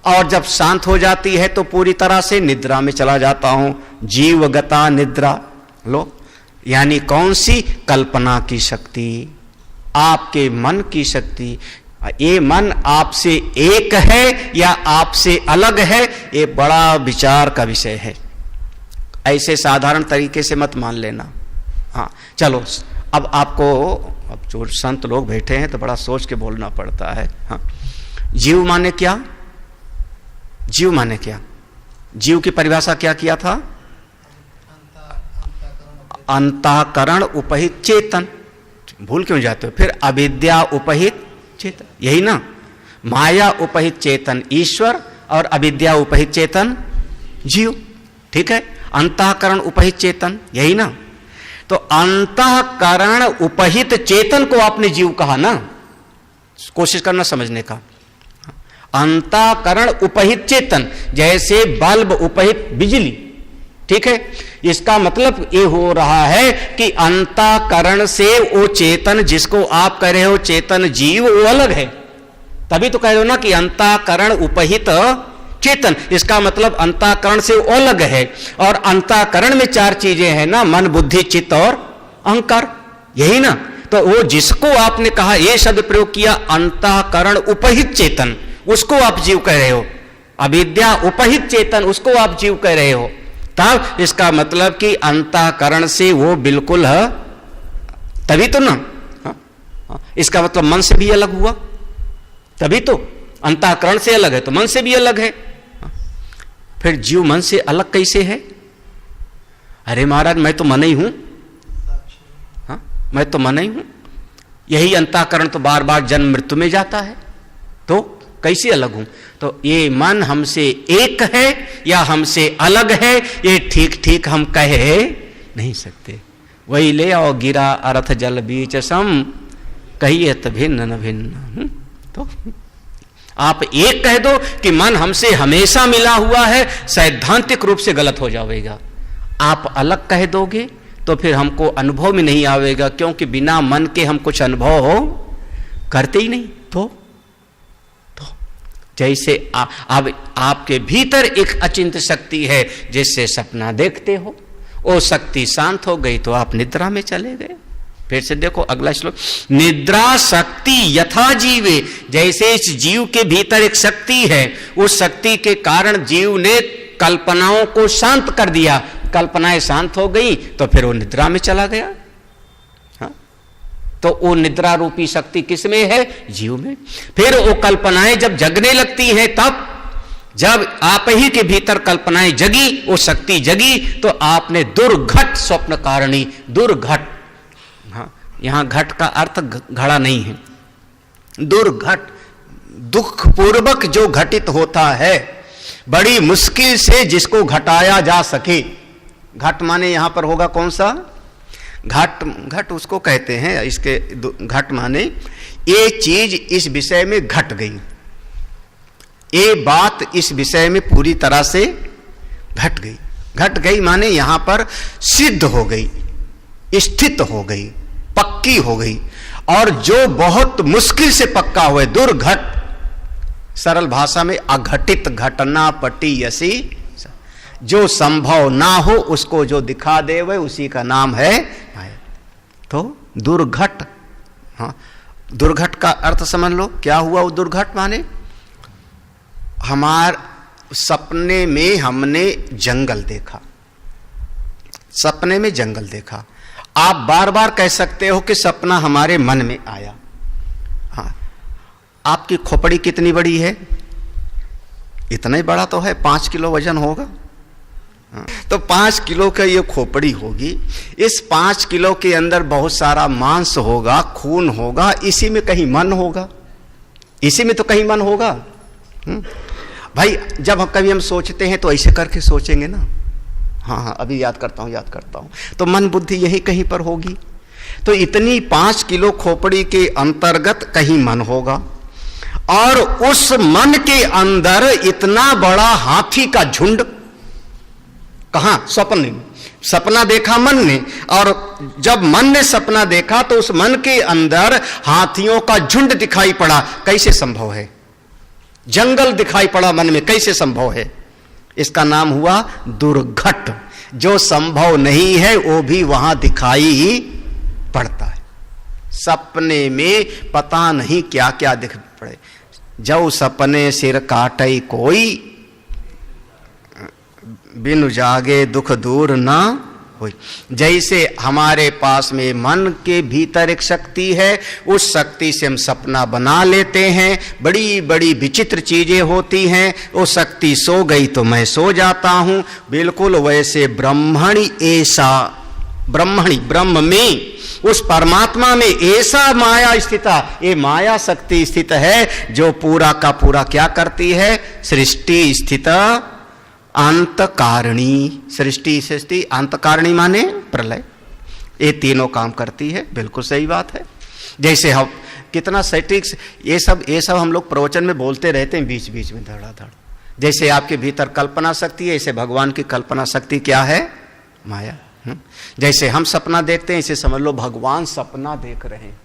और जब शांत हो जाती है तो पूरी तरह से निद्रा में चला जाता हूं। जीवगता निद्रा लो, यानी कौन सी? कल्पना की शक्ति, आपके मन की शक्ति। ये मन आपसे एक है या आपसे अलग है, ये बड़ा विचार का विषय है। ऐसे साधारण तरीके से मत मान लेना। हाँ चलो, अब आपको, अब जो संत लोग बैठे हैं तो बड़ा सोच के बोलना पड़ता है। हाँ, जीव माने क्या? जीव माने क्या? जीव की परिभाषा क्या किया था? अंतःकरण उपहित चेतन। भूल क्यों जाते हो? फिर अविद्या उपहित चेतन, यही ना। माया उपहित चेतन ईश्वर, और अविद्या उपहित चेतन जीव। ठीक है, अंतःकरण उपहित चेतन, यही ना। तो अंतःकरण उपहित चेतन को आपने जीव कहा ना। कोशिश करना समझने का। अंतःकरण उपहित चेतन, जैसे बल्ब उपहित बिजली। ठीक है, इसका मतलब ये हो रहा है कि अंतःकरण से वो चेतन जिसको आप कह रहे हो चेतन जीव, वो अलग है। तभी तो कह रहे हो ना कि अंतःकरण उपहित चेतन, इसका मतलब अंतःकरण से वो अलग है। और अंतःकरण में चार चीजें हैं ना, मन बुद्धि चित्त और अहंकार, यही ना। तो वो जिसको आपने कहा, ये शब्द प्रयोग किया, अंतःकरण उपहित चेतन, उसको आप जीव कह रहे हो। अविद्या उपहित चेतन, उसको आप जीव कह रहे हो। तब इसका मतलब कि अंतःकरण से वो बिल्कुल है, तभी तो ना। इसका मतलब मन से भी अलग हुआ, तभी तो। अंतःकरण से अलग है तो मन से भी अलग है। फिर जीव मन से अलग कैसे है? अरे महाराज, मैं तो मन ही हूं। हाँ, मैं तो मन ही हूं। यही अंतःकरण तो बार बार जन्म मृत्यु में जाता है, तो कैसे अलग हूं? तो ये मन हमसे एक है या हमसे अलग है, ये ठीक ठीक हम कह नहीं सकते। वही ले आओ गिरा अर्थ जल बीच सम, कहिए त भिन्न न भिन्न। तो आप एक कह दो कि मन हमसे हमेशा मिला हुआ है, सैद्धांतिक रूप से गलत हो जाएगा। आप अलग कह दोगे तो फिर हमको अनुभव में नहीं आवेगा, क्योंकि बिना मन के हम कुछ अनुभव हो करते ही नहीं। तो जैसे अब आपके भीतर एक अचिंत्य शक्ति है जिससे सपना देखते हो, वो शक्ति शांत हो गई तो आप निद्रा में चले गए। फिर से देखो अगला श्लोक, निद्रा शक्ति यथा जीवे, जैसे इस जीव के भीतर एक शक्ति है, उस शक्ति के कारण जीव ने कल्पनाओं को शांत कर दिया। कल्पनाएं शांत हो गई तो फिर वो निद्रा में चला गया। हाँ? तो वो निद्रा रूपी शक्ति किस में है? जीव में। फिर वो कल्पनाएं जब जगने लगती हैं तब जब आप ही के भीतर कल्पनाएं जगी, वो शक्ति जगी, तो आपने दुर्घट स्वप्न कारिणी, दुर्घट, हाँ यहां घट का अर्थ घड़ा नहीं है, दुर्घट, दुख पूर्वक जो घटित होता है, बड़ी मुश्किल से जिसको घटाया जा सके। घट माने यहां पर होगा कौन सा? घट, घट उसको कहते हैं, इसके घट माने ये चीज इस विषय में घट गई, ये बात इस विषय में पूरी तरह से घट गई। घट गई माने यहां पर सिद्ध हो गई, स्थित हो गई, पक्की हो गई। और जो बहुत मुश्किल से पक्का हुए, दुर्घट, सरल भाषा में अघटित घटना पटी यसी, जो संभव ना हो उसको जो दिखा दे वह उसी का नाम है माया। तो दुर्घट, हाँ दुर्घट का अर्थ समझ लो क्या हुआ। वो दुर्घट माने हमार सपने में हमने जंगल देखा, सपने में जंगल देखा। आप बार बार कह सकते हो कि सपना हमारे मन में आया। हाँ, आपकी खोपड़ी कितनी बड़ी है? इतना ही बड़ा तो है, 5 किलो वजन होगा। हाँ, तो 5 किलो का ये खोपड़ी होगी, इस 5 किलो के अंदर बहुत सारा मांस होगा, खून होगा, इसी में कहीं मन होगा, इसी में तो कहीं मन होगा। भाई जब हम कभी हम सोचते हैं तो ऐसे करके सोचेंगे ना, हाँ अभी याद करता हूं, तो मन बुद्धि यही कहीं पर होगी। तो इतनी 5 किलो खोपड़ी के अंतर्गत कहीं मन होगा, और उस मन के अंदर इतना बड़ा हाथी का झुंड, कहां? सपने में। सपना देखा मन ने, और जब मन ने सपना देखा तो उस मन के अंदर हाथियों का झुंड दिखाई पड़ा। कैसे संभव है? जंगल दिखाई पड़ा मन में, कैसे संभव है? इसका नाम हुआ दुर्घट। जो संभव नहीं है वो भी वहां दिखाई पड़ता है। सपने में पता नहीं क्या क्या दिख पड़े। जो सपने सिर काटे कोई, बिनु जागे दुख दूर ना होई। जैसे हमारे पास में मन के भीतर एक शक्ति है, उस शक्ति से हम सपना बना लेते हैं, बड़ी बड़ी विचित्र चीजें होती हैं। वो शक्ति सो गई तो मैं सो जाता हूं। बिल्कुल वैसे ब्रह्मणि ऐसा, ब्रह्मणि ब्रह्म में, उस परमात्मा में ऐसा माया स्थित, ये माया शक्ति स्थित है जो पूरा का पूरा क्या करती है? सृष्टि स्थित अंतकारिणी। सृष्टि स्थिति अंतकारिणी माने प्रलय, ये तीनों काम करती है। बिल्कुल सही बात है। जैसे हम कितना सटीक, ये सब हम लोग प्रवचन में बोलते रहते हैं बीच बीच में धड़ाधड़। जैसे आपके भीतर कल्पना शक्ति है, ऐसे भगवान की कल्पना शक्ति क्या है? माया। जैसे हम सपना देखते हैं, इसे समझ लो भगवान सपना देख रहे हैं।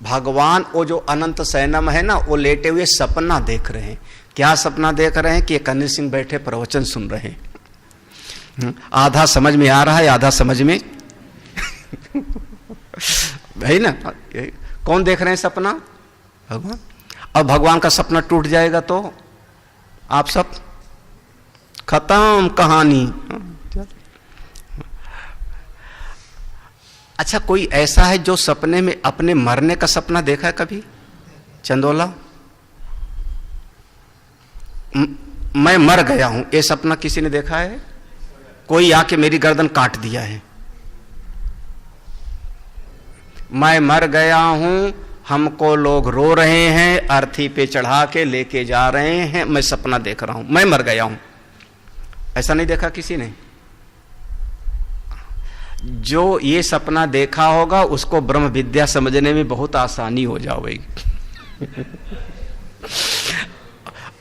भगवान वो जो अनंत सैनम है ना, वो लेटे हुए सपना देख रहे हैं। क्या सपना देख रहे हैं? कि कन्हैया सिंह बैठे प्रवचन सुन रहे हैं। आधा समझ में आ रहा है, आधा समझ में भाई ना। कौन देख रहे हैं सपना? भगवान। अब भगवान का सपना टूट जाएगा तो आप सब खत्म कहानी। अच्छा, कोई ऐसा है जो सपने में अपने मरने का सपना देखा है कभी? चंदोला, मैं मर गया हूं, ये सपना किसी ने देखा है? कोई आके मेरी गर्दन काट दिया है, मैं मर गया हूं, हमको लोग रो रहे हैं, अर्थी पे चढ़ा के लेके जा रहे हैं, मैं सपना देख रहा हूं, मैं मर गया हूं। ऐसा नहीं देखा किसी ने? जो ये सपना देखा होगा उसको ब्रह्म विद्या समझने में बहुत आसानी हो जाएगी।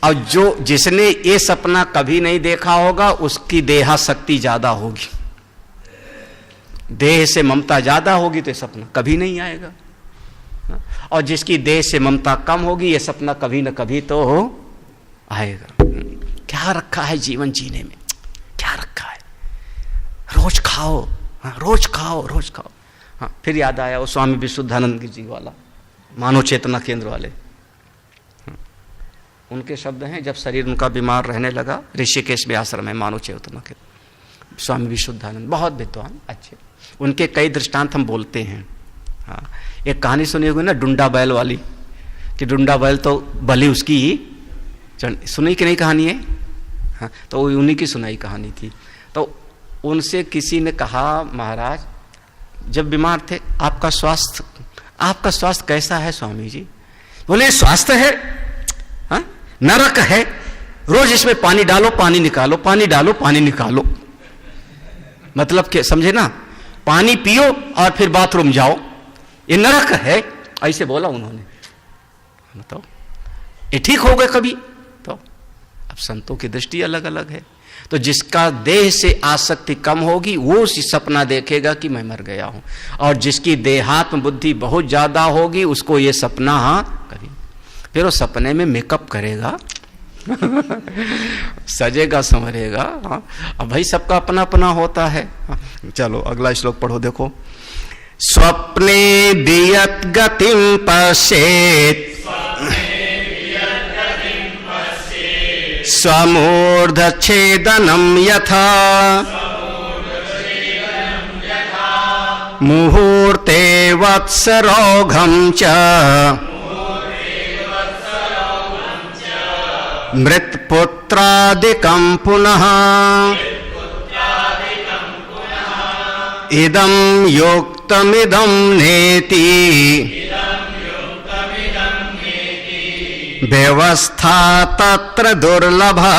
और जो जिसने ये सपना कभी नहीं देखा होगा उसकी देहा शक्ति ज्यादा होगी, देह से ममता ज्यादा होगी, तो ये सपना कभी नहीं आएगा। और जिसकी देह से ममता कम होगी, ये सपना कभी न कभी तो आएगा। क्या रखा है जीवन जीने में? क्या रखा है? रोज खाओ, हाँ, रोज खाओ, रोज खाओ। हाँ, फिर याद आया वो स्वामी विशुद्धानंद जी वाला, मानव चेतना केंद्र वाले। उनके शब्द हैं, जब शरीर उनका बीमार रहने लगा, ऋषिकेश में आश्रम है मानव चेतना के, स्वामी विशुद्धानंद बहुत विद्वान अच्छे, उनके कई दृष्टांत हम बोलते हैं। हाँ, एक कहानी सुनी होगी ना डुंडा बैल वाली, कि डुंडा बैल तो बलि उसकी ही सुनी कि नहीं कहानी है? हाँ, तो उन्हीं की सुनाई कहानी थी। तो उनसे किसी ने कहा, महाराज जब बीमार थे आपका स्वास्थ्य कैसा है स्वामी जी? बोले स्वास्थ्य है, हाँ? नरक है, रोज इसमें पानी डालो पानी निकालो, पानी डालो पानी निकालो। मतलब क्या समझे ना, पानी पियो और फिर बाथरूम जाओ, ये नरक है, ऐसे बोला उन्होंने। बताओ ये ठीक हो गए कभी? तो अब संतों की दृष्टि अलग अलग है। तो जिसका देह से आसक्ति कम होगी वो सपना देखेगा कि मैं मर गया हूं, और जिसकी देहात्म बुद्धि बहुत ज्यादा होगी उसको ये सपना हाँ कभी, फिर वो सपने में मेकअप करेगा सजेगा संवरेगा। हाँ, अब भाई सबका अपना अपना होता है। हाँ, चलो अगला श्लोक पढ़ो, देखो। स्वप्ने वियत गतिं पश्येत् स्वमूर्धच्छेदनं यथा मुहूर्ते वत्सरोघं च मृत्पुत्रादिकं पुनः इदं योक्तमिदं नेति व्यवस्था तत्र दुर्लभा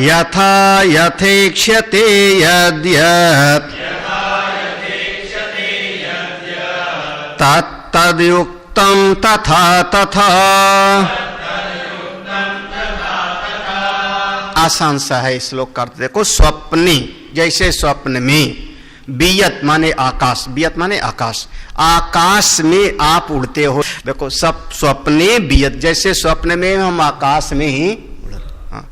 यथा यथेक्ष्यते यद्यत् तत्तद्युक्तं तथा तथा। आसान सा है श्लोक का अर्थ देखो। स्वप्नी, जैसे स्वप्न में, बियत माने आकाश, बियत माने आकाश, आकाश में आप उड़ते हो। देखो सब स्वप्ने बियत, जैसे स्वप्न में हम आकाश में ही हाँ,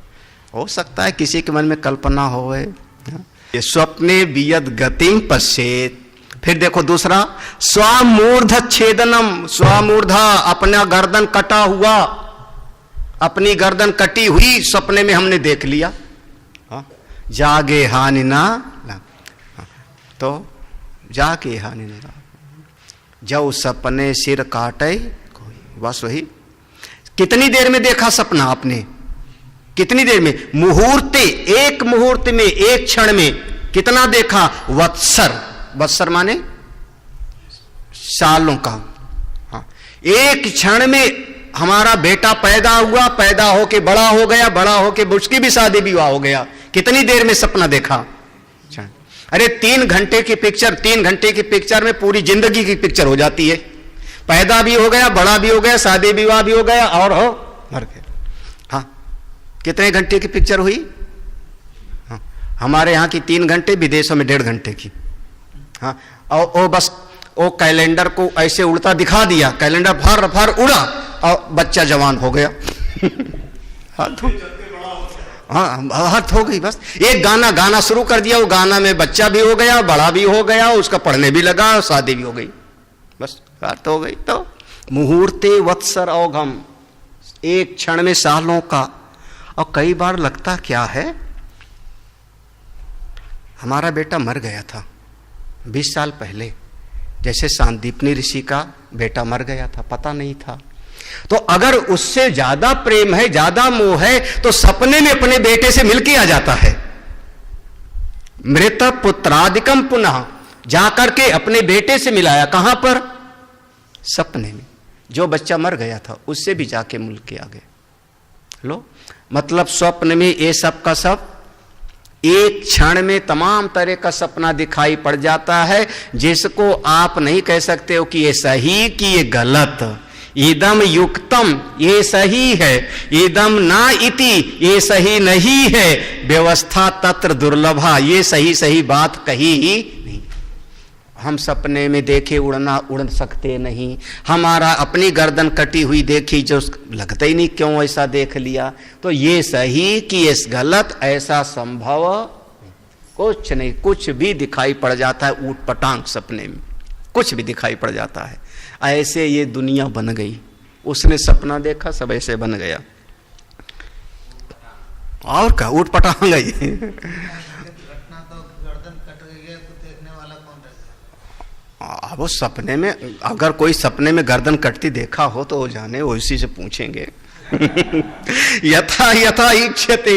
हो सकता है किसी के मन में कल्पना हो। ये स्वप्ने बियत गतिं पश्येत्। फिर देखो दूसरा, स्वमूर्ध छेदनम, स्वमूर्धा अपना गर्दन कटा हुआ, अपनी गर्दन कटी हुई सपने में हमने देख लिया। जागे हानि ना, तो जागे हानि ना, जब सपने सिर काटे कोई, बस वही। कितनी देर में देखा सपना आपने? कितनी देर में? मुहूर्ते, एक मुहूर्त में, एक क्षण में कितना देखा? वत्सर, वत्सर माने सालों का। हाँ, एक क्षण में हमारा बेटा पैदा हुआ, पैदा होके बड़ा हो गया, बड़ा होके उसकी भी शादी विवाह हो गया। कितनी देर में सपना देखा? अरे 3 घंटे की पिक्चर, 3 घंटे की पिक्चर में पूरी जिंदगी की पिक्चर हो जाती है। पैदा भी हो गया, बड़ा भी हो गया, शादी विवाह भी हो गया और हो मर गया। हाँ, कितने घंटे की पिक्चर हुई? हाँ, हमारे यहाँ की 3 घंटे, विदेशों में 1.5 घंटे की। हाँ, और बस वो कैलेंडर को ऐसे उल्टा दिखा दिया, कैलेंडर फर फर उड़ा और बच्चा जवान हो गया। हाथ हो गई। बस एक गाना गाना शुरू कर दिया, वो गाना में बच्चा भी हो गया, बड़ा भी हो गया, उसका पढ़ने भी लगा, शादी भी हो गई, बस बात हो गई। तो मुहूर्ते वत्सर औघम, एक क्षण में सालों का। और कई बार लगता क्या है, हमारा बेटा मर गया था 20 साल पहले, जैसे सांदीपनी ऋषि का बेटा मर गया था, पता नहीं था। तो अगर उससे ज्यादा प्रेम है, ज्यादा मोह है, तो सपने में अपने बेटे से मिलके आ जाता है। मृत पुत्रादिकम पुनः, जाकर के अपने बेटे से मिलाया। कहां पर? सपने में। जो बच्चा मर गया था उससे भी जाके मिलके आ गए। लो, मतलब स्वप्न में ये सब का सब एक क्षण में तमाम तरह का सपना दिखाई पड़ जाता है, जिसको आप नहीं कह सकते हो कि ये सही कि ये गलत। इदम युक्तम, ये सही है, इदम ना इति, ये सही नहीं है, व्यवस्था तत्र दुर्लभा, ये सही सही बात कही ही नहीं। हम सपने में देखे उड़ सकते नहीं, हमारा अपनी गर्दन कटी हुई देखी जो लगता ही नहीं क्यों ऐसा देख लिया। तो ये सही कि ये गलत, ऐसा संभव कुछ नहीं। कुछ भी दिखाई पड़ जाता है ऊट पटांग सपने में, कुछ भी दिखाई पड़ जाता है। ऐसे ये दुनिया बन गई, उसने सपना देखा सब ऐसे बन गया। और क्या ऊट पटांग गई। अब वो सपने में, अगर कोई सपने में गर्दन कटती देखा हो तो वो जाने, वो इसी से पूछेंगे। यथा यथा ईक्षते,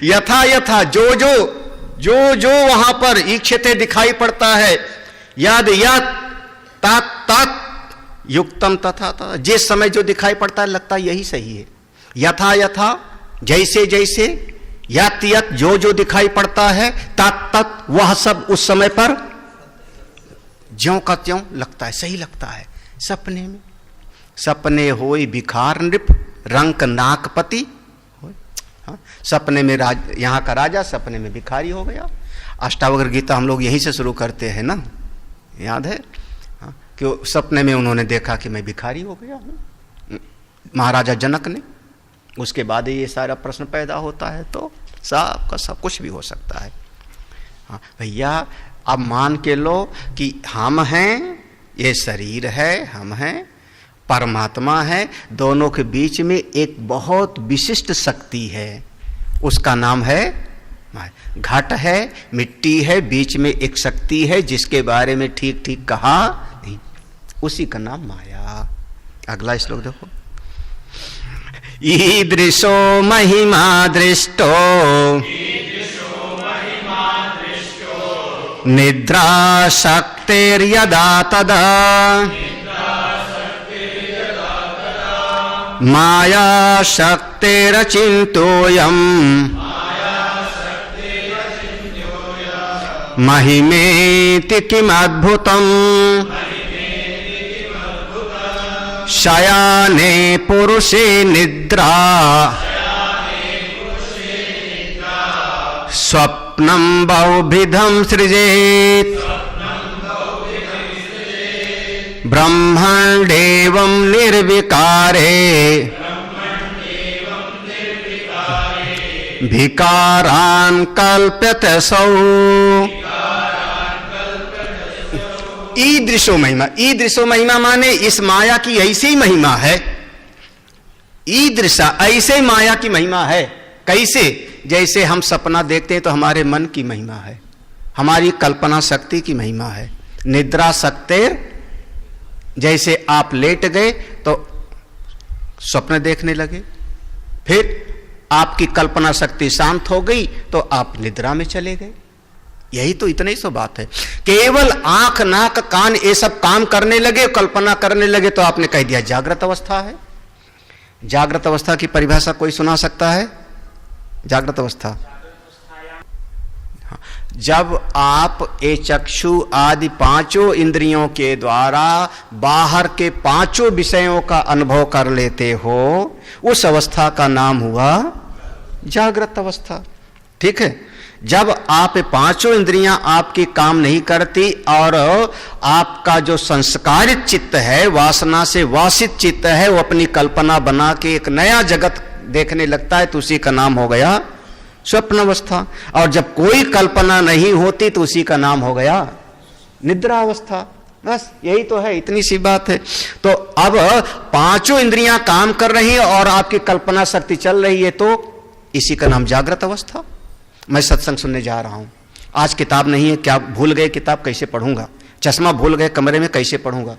यथा यथा जो जो वहां पर ईक्षते दिखाई पड़ता है, याद याद तात तात युक्तम तथा तथा, जिस समय जो दिखाई पड़ता है लगता है यही सही है। यथा यथा जैसे जैसे, यत यत जो जो दिखाई पड़ता है, तत् तत् वह सब उस समय पर ज्यों का त्यों लगता है, सही लगता है। सपने में सपने होई भिखार नृप रंक नाकपति, हाँ? सपने में यहाँ का राजा सपने में भिखारी हो गया। अष्टावक्र गीता हम लोग यहीं से शुरू करते हैं ना, याद है? हाँ? कि सपने में उन्होंने देखा कि मैं भिखारी हो गया हूँ, महाराजा जनक ने। उसके बाद ये सारा प्रश्न पैदा होता है, तो सब का सब कुछ भी हो सकता है। हाँ भैया, अब मान के लो कि हम हैं, ये शरीर है, हम हैं, परमात्मा है, दोनों के बीच में एक बहुत विशिष्ट शक्ति है, उसका नाम है घट है, मिट्टी है, बीच में एक शक्ति है जिसके बारे में ठीक ठीक कहा नहीं, उसी का नाम माया। अगला श्लोक देखो। ईदृशो महिमा दृष्टो निद्रा शक्तिर्यदा तदा माया शक्तिरचिन्तोऽयम् महिमेति किमद्भुतम् शयाने पुरुषे निद्रा स्वप्नं बहुविधं सृजेत् ब्रह्मण्डेवं निर्विकारे विकारान् कल्प्यते सौ। ईदृशो महिमा, ईदृशो महिमा माने इस माया की ऐसी ही महिमा है। ईदृशा, ऐसे माया की महिमा है। कैसे? जैसे हम सपना देखते हैं तो हमारे मन की महिमा है, हमारी कल्पना शक्ति की महिमा है। निद्रा शक्तिर, जैसे आप लेट गए तो स्वप्न देखने लगे, फिर आपकी कल्पना शक्ति शांत हो गई तो आप निद्रा में चले गए। यही तो, इतनी ही सो बात है। केवल आंख नाक कान ये सब काम करने लगे, कल्पना करने लगे तो आपने कह दिया जागृत अवस्था है। जागृत अवस्था की परिभाषा कोई सुना सकता है? जागृत अवस्था, जब आप ये चक्षु आदि पांचों इंद्रियों के द्वारा बाहर के पांचों विषयों का अनुभव कर लेते हो, उस अवस्था का नाम हुआ जागृत अवस्था। ठीक है? जब आप पांचों इंद्रियां आपकी काम नहीं करती और आपका जो संस्कारित चित्त है, वासना से वासित चित्त है, वो अपनी कल्पना बना के एक नया जगत देखने लगता है, तो उसी का नाम हो गया स्वप्न अवस्था। और जब कोई कल्पना नहीं होती तो उसी का नाम हो गया निद्रा अवस्था। बस यही तो है, इतनी सी बात है। तो अब पांचों इंद्रियां काम कर रही है और आपकी कल्पना शक्ति चल रही है, तो इसी का नाम जागृत अवस्था। मैं सत्संग सुनने जा रहा हूं, आज किताब नहीं है, क्या भूल गए किताब, कैसे पढ़ूंगा? चश्मा भूल गए कमरे में, कैसे पढ़ूंगा?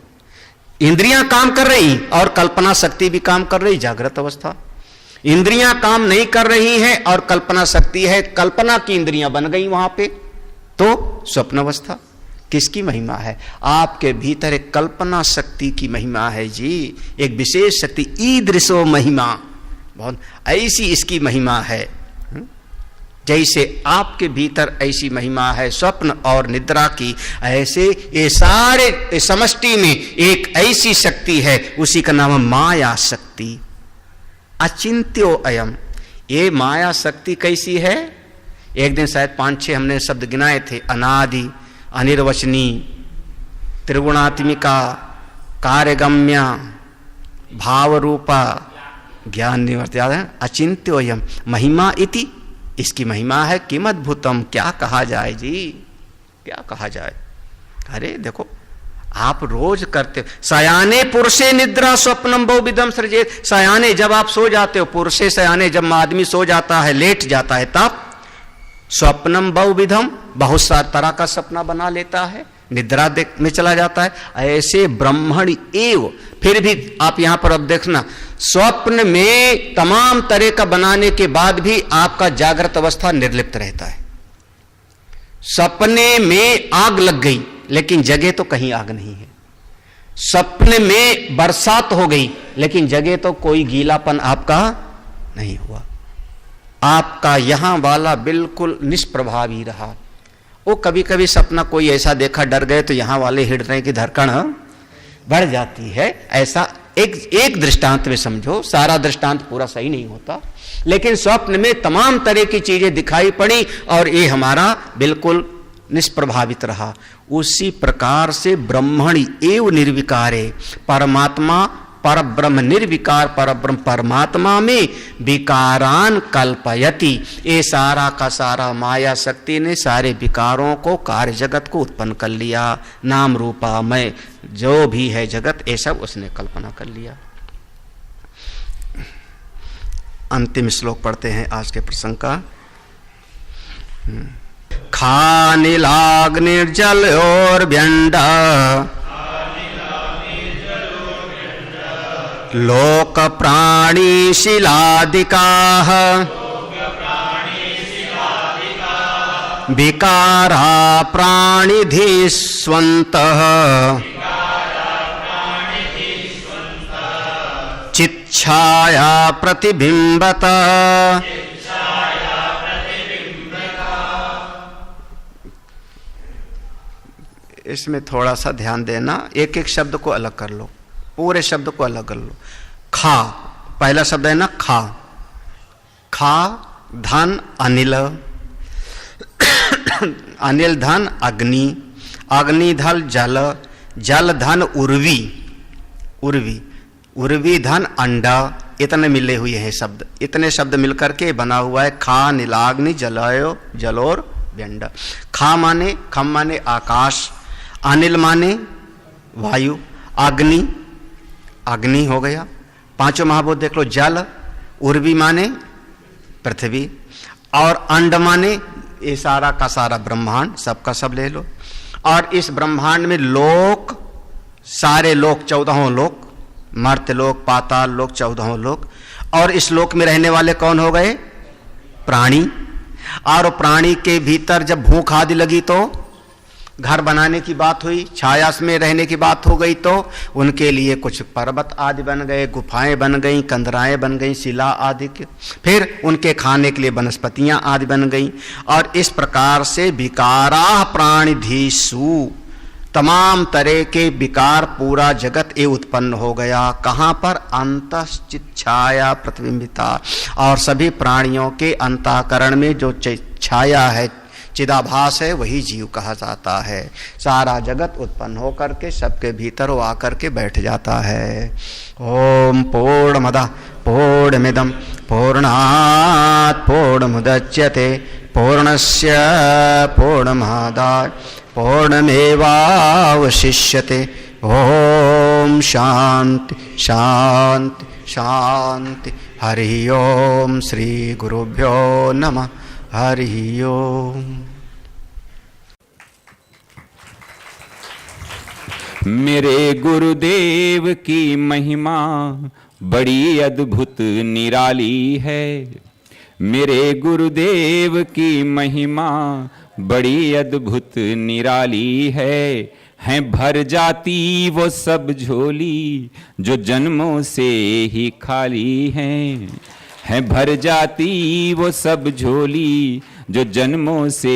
इंद्रियां काम कर रही और कल्पना शक्ति भी काम कर रही, जागृत अवस्था। इंद्रियां काम नहीं कर रही हैं और कल्पना शक्ति है, कल्पना की इंद्रियां बन गई वहां पे, तो स्वप्न अवस्था। किसकी महिमा है? आपके भीतर एक कल्पना शक्ति की महिमा है जी, एक विशेष शक्ति। ईदृशो महिमा, बहुत ऐसी इसकी महिमा है। जैसे आपके भीतर ऐसी महिमा है स्वप्न और निद्रा की, ऐसे ये सारे समष्टि में एक ऐसी शक्ति है, उसी का नाम है माया शक्ति। अचिंत्यो अयम, ये माया शक्ति कैसी है? एक दिन शायद 5-6 हमने शब्द गिनाए थे, अनादि, अनिर्वचनी, त्रिगुणात्मिका, कार्यगम्या, भाव रूपा, ज्ञान निवर्त। याद है? अचिंत्यो अयम महिमा इति, इसकी महिमा है। किम अद्भुतम, क्या कहा जाए जी, क्या कहा जाए? अरे देखो, आप रोज करते हो। सयाने पुरुषे निद्रा स्वप्नम बहुविधम सृजेत। सयाने, जब आप सो जाते हो, पुरुषे सयाने, जब आदमी सो जाता है, लेट जाता है, तब स्वप्नम बहुविधम, बहुत सारा तरह का सपना बना लेता है। निद्रा में चला जाता है। ऐसे ब्रह्मण एव, फिर भी आप यहां पर अब देखना, स्वप्न में तमाम तरह का बनाने के बाद भी आपका जागृत अवस्था निर्लिप्त रहता है। सपने में आग लग गई लेकिन जगह तो कहीं आग नहीं है। सपने में बरसात हो गई लेकिन जगह तो कोई गीलापन आपका नहीं हुआ। आपका यहां वाला बिल्कुल निष्प्रभावी रहा। वो कभी कभी सपना कोई ऐसा देखा, डर गए तो यहां वाले हृदय की धड़कन बढ़ जाती है। ऐसा एक दृष्टांत में समझो, सारा दृष्टांत पूरा सही नहीं होता, लेकिन स्वप्न में तमाम तरह की चीजें दिखाई पड़ी और ये हमारा बिल्कुल निष्प्रभावित रहा। उसी प्रकार से ब्रह्मणि एव निर्विकारे, परमात्मा परब्रह्म निर्विकार परब्रह्म परमात्मा में विकारान कल्पयति, ये सारा का सारा माया शक्ति ने सारे विकारों को, कार्य जगत को उत्पन्न कर लिया। नाम रूपामय जो भी है जगत, ये सब उसने कल्पना कर लिया। अंतिम श्लोक पढ़ते हैं आज के प्रसंग का। खानिलाग्निर्जल और व्यंडा लोक प्राणी शिलादिकाः विकारा प्राणिधिस्वन्तः चिच्छाया प्रतिबिंबता। इसमें थोड़ा सा ध्यान देना, एक एक शब्द को अलग कर लो, पूरे शब्द को अलग कर लो। खा, पहला शब्द है ना खा, खा धन अनिल, अनिल धन अग्नि, अग्नि धन जल, जल धन उर्वी, उर्वी, उर्वी धन अंडा। इतने मिले हुए हैं शब्द, इतने शब्द मिलकर के बना हुआ है खा नीलाग्नि जलायो जलोर व्यंड। खा माने, खम माने आकाश, अनिल माने वायु, अग्नि, अग्नि हो गया। पांचों महाभूत देख लो, जल, उर्वी माने पृथ्वी, और अंड माने ये सारा का सारा ब्रह्मांड, सबका सब ले लो। और इस ब्रह्मांड में लोक, सारे लोक, 14 लोक, मर्त्य लोक, पाताल लोक, 14 लोक। और इस लोक में रहने वाले कौन हो गए? प्राणी। और प्राणी के भीतर जब भूख आदि लगी तो घर बनाने की बात हुई, छाया में रहने की बात हो गई, तो उनके लिए कुछ पर्वत आदि बन गए, गुफाएं बन गई, कंदराएं बन गई, शिला आदि के, फिर उनके खाने के लिए वनस्पतियां आदि बन गई। और इस प्रकार से विकारा प्राणिधीषु, तमाम तरह के विकार, पूरा जगत ये उत्पन्न हो गया। कहाँ पर? अंतश्चिच्छाया प्रतिबिंबिता। और सभी प्राणियों के अंतःकरण में जो छाया है, चिदाभास है, वही जीव कहा जाता है। सारा जगत उत्पन्न होकर के सबके भीतर वो आकर के बैठ जाता है। ओम पूर्णमदः पूर्णमिदं पूर्णात् पूर्णमुदच्यते पूर्णस्य पूर्णमादाय पूर्णमेवावशिष्यते। ओम शांति शांति शांति। हरि ओम। श्री गुरुभ्यो नमः। हरि ओम। मेरे गुरुदेव की महिमा बड़ी अद्भुत निराली है। मेरे गुरुदेव की महिमा बड़ी अद्भुत निराली है भर जाती वो सब झोली जो जन्मों से ही खाली है भर जाती वो सब झोली जो जन्मों से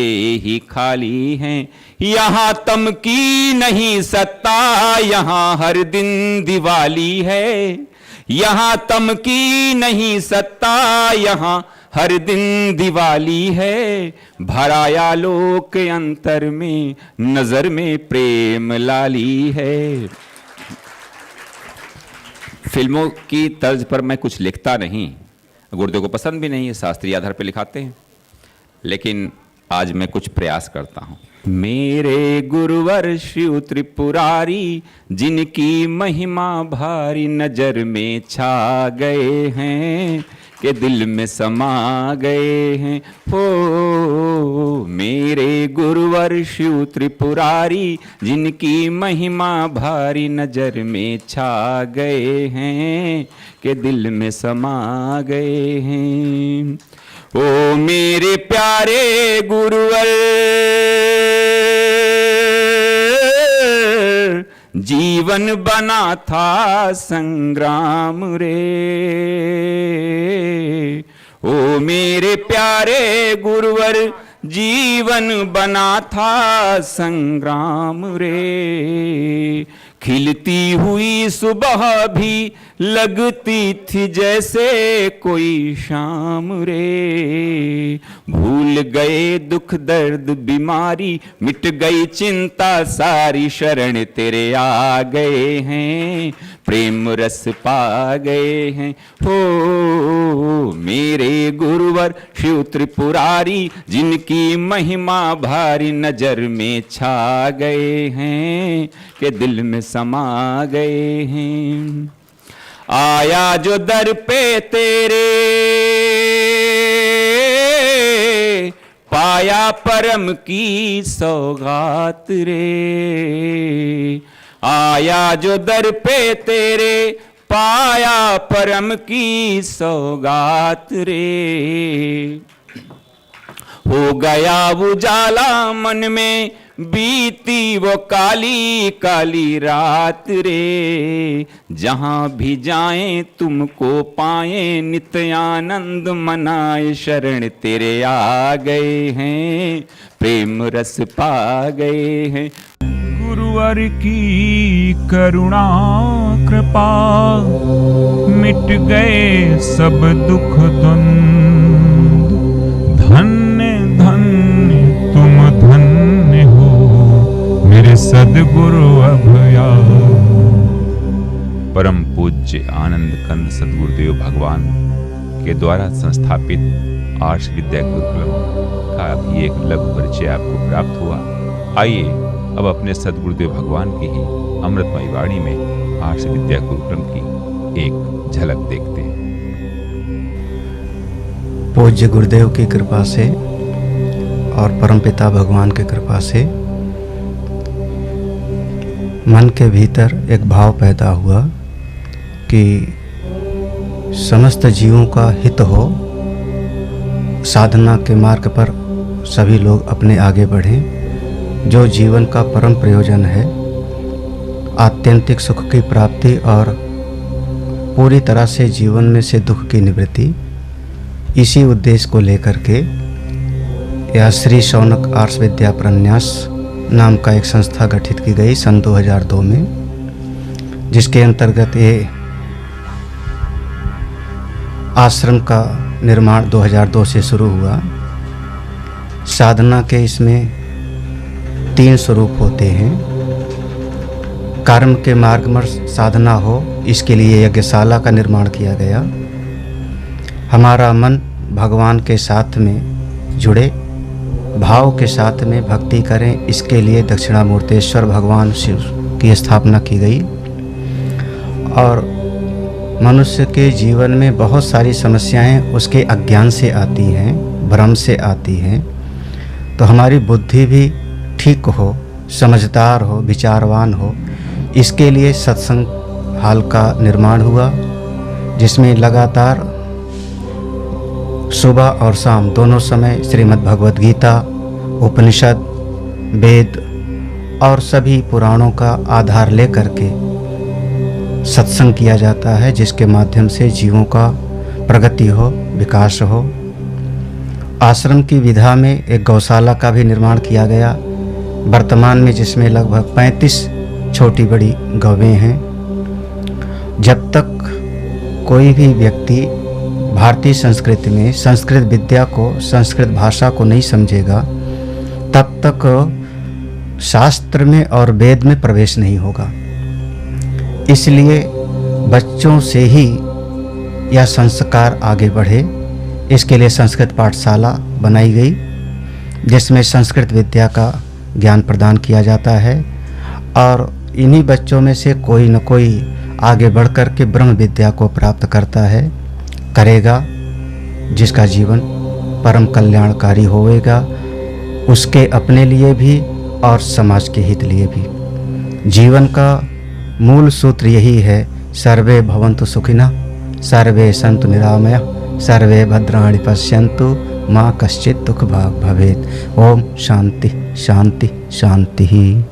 ही खाली हैं। यहाँ तम की नहीं सत्ता, यहाँ हर दिन दिवाली है। यहाँ तम की नहीं सत्ता, यहाँ हर दिन दिवाली है। भराया लोक अंतर में, नजर में प्रेम लाली है। फिल्मों की तर्ज पर मैं कुछ लिखता नहीं, गुरुदेव को पसंद भी नहीं है, शास्त्रीय आधार पर लिखाते हैं, लेकिन आज मैं कुछ प्रयास करता हूं। मेरे गुरुवर शिव त्रिपुरारी, जिनकी महिमा भारी नजर में छा गए हैं, के दिल में समा गए हैं। हो मेरे गुरुवर शिव त्रिपुरारी, जिनकी महिमा भारी नजर में छा गए हैं, के दिल में समा गए हैं। ओ मेरे प्यारे गुरुवर, जीवन बना था संग्राम रे। ओ मेरे प्यारे गुरुवर, जीवन बना था संग्राम रे। खिलती हुई सुबह भी लगती थी जैसे कोई शाम रे। भूल गए दुख दर्द बीमारी, मिट गई चिंता सारी, शरण तेरे आ गए हैं, प्रेम रस पा गए हैं। हो मेरे गुरुवर शिव त्रिपुरारी, जिनकी महिमा भारी नजर में छा गए हैं, के दिल में समा गए हैं। आया जो दर पे तेरे, पाया परम की सौगात रे। आया जो दर पे तेरे, पाया परम की सौगात रे। हो गया उजाला मन में, बीती वो काली काली रात रे। जहां भी जाएं तुमको पाएं, नित्यानंद मनाए, शरण तेरे आ गए हैं, प्रेम रस पा गए हैं। गुरुवर की करुणा कृपा, मिट गए सब दुख द्वंद। धन्य धन्य तुम धन्य हो, मेरे सद्गुरु अभया। परम पूज्य आनंद कंद सद्गुरुदेव भगवान के द्वारा संस्थापित आर्ष विद्या गुरुकुलम का भी एक लघु परिचय आपको प्राप्त हुआ। आइए अब अपने सद्गुरुदेव भगवान की ही अमृतमयी वाणी में आर्ष विद्या गुरुकुलम की एक झलक देखते हैं। पूज्य गुरुदेव की कृपा से और परमपिता भगवान की कृपा से मन के भीतर एक भाव पैदा हुआ कि समस्त जीवों का हित हो, साधना के मार्ग पर सभी लोग अपने आगे बढ़ें। जो जीवन का परम प्रयोजन है, आत्यंतिक सुख की प्राप्ति और पूरी तरह से जीवन में से दुख की निवृत्ति, इसी उद्देश्य को लेकर के यह श्री शौनक आर्ष विद्या प्रन्यास नाम का एक संस्था गठित की गई सन 2002 में, जिसके अंतर्गत ये आश्रम का निर्माण 2002 से शुरू हुआ। साधना के इसमें 3 स्वरूप होते हैं। कर्म के मार्ग में साधना हो, इसके लिए यज्ञशाला का निर्माण किया गया। हमारा मन भगवान के साथ में जुड़े, भाव के साथ में भक्ति करें, इसके लिए दक्षिणामूर्तेश्वर भगवान शिव की स्थापना की गई। और मनुष्य के जीवन में बहुत सारी समस्याएं उसके अज्ञान से आती हैं, भ्रम से आती हैं। तो हमारी बुद्धि भी ठीक हो, समझदार हो, विचारवान हो, इसके लिए सत्संग हाल का निर्माण हुआ, जिसमें लगातार सुबह और शाम दोनों समय श्रीमद् भगवद गीता, उपनिषद, वेद और सभी पुराणों का आधार लेकर के सत्संग किया जाता है, जिसके माध्यम से जीवों का प्रगति हो, विकास हो। आश्रम की विधा में एक गौशाला का भी निर्माण किया गया वर्तमान में, जिसमें लगभग 35 छोटी बड़ी गौवें हैं। जब तक कोई भी व्यक्ति भारतीय संस्कृति में संस्कृत विद्या को, संस्कृत भाषा को नहीं समझेगा, तब तक शास्त्र में और वेद में प्रवेश नहीं होगा। इसलिए बच्चों से ही यह संस्कार आगे बढ़े, इसके लिए संस्कृत पाठशाला बनाई गई, जिसमें संस्कृत विद्या का ज्ञान प्रदान किया जाता है। और इन्हीं बच्चों में से कोई न कोई आगे बढ़कर के ब्रह्म विद्या को प्राप्त करता है, करेगा, जिसका जीवन परम कल्याणकारी होएगा, उसके अपने लिए भी और समाज के हित लिए भी। जीवन का मूल सूत्र यही है, सर्वे भवन्तु सुखिनः, सर्वे सन्तु निरामयाः, सर्वे भद्राणि पश्यन्तु, माँ कश्चित् दुःख भाग् भवेत्। ओम शांति शांति शांति।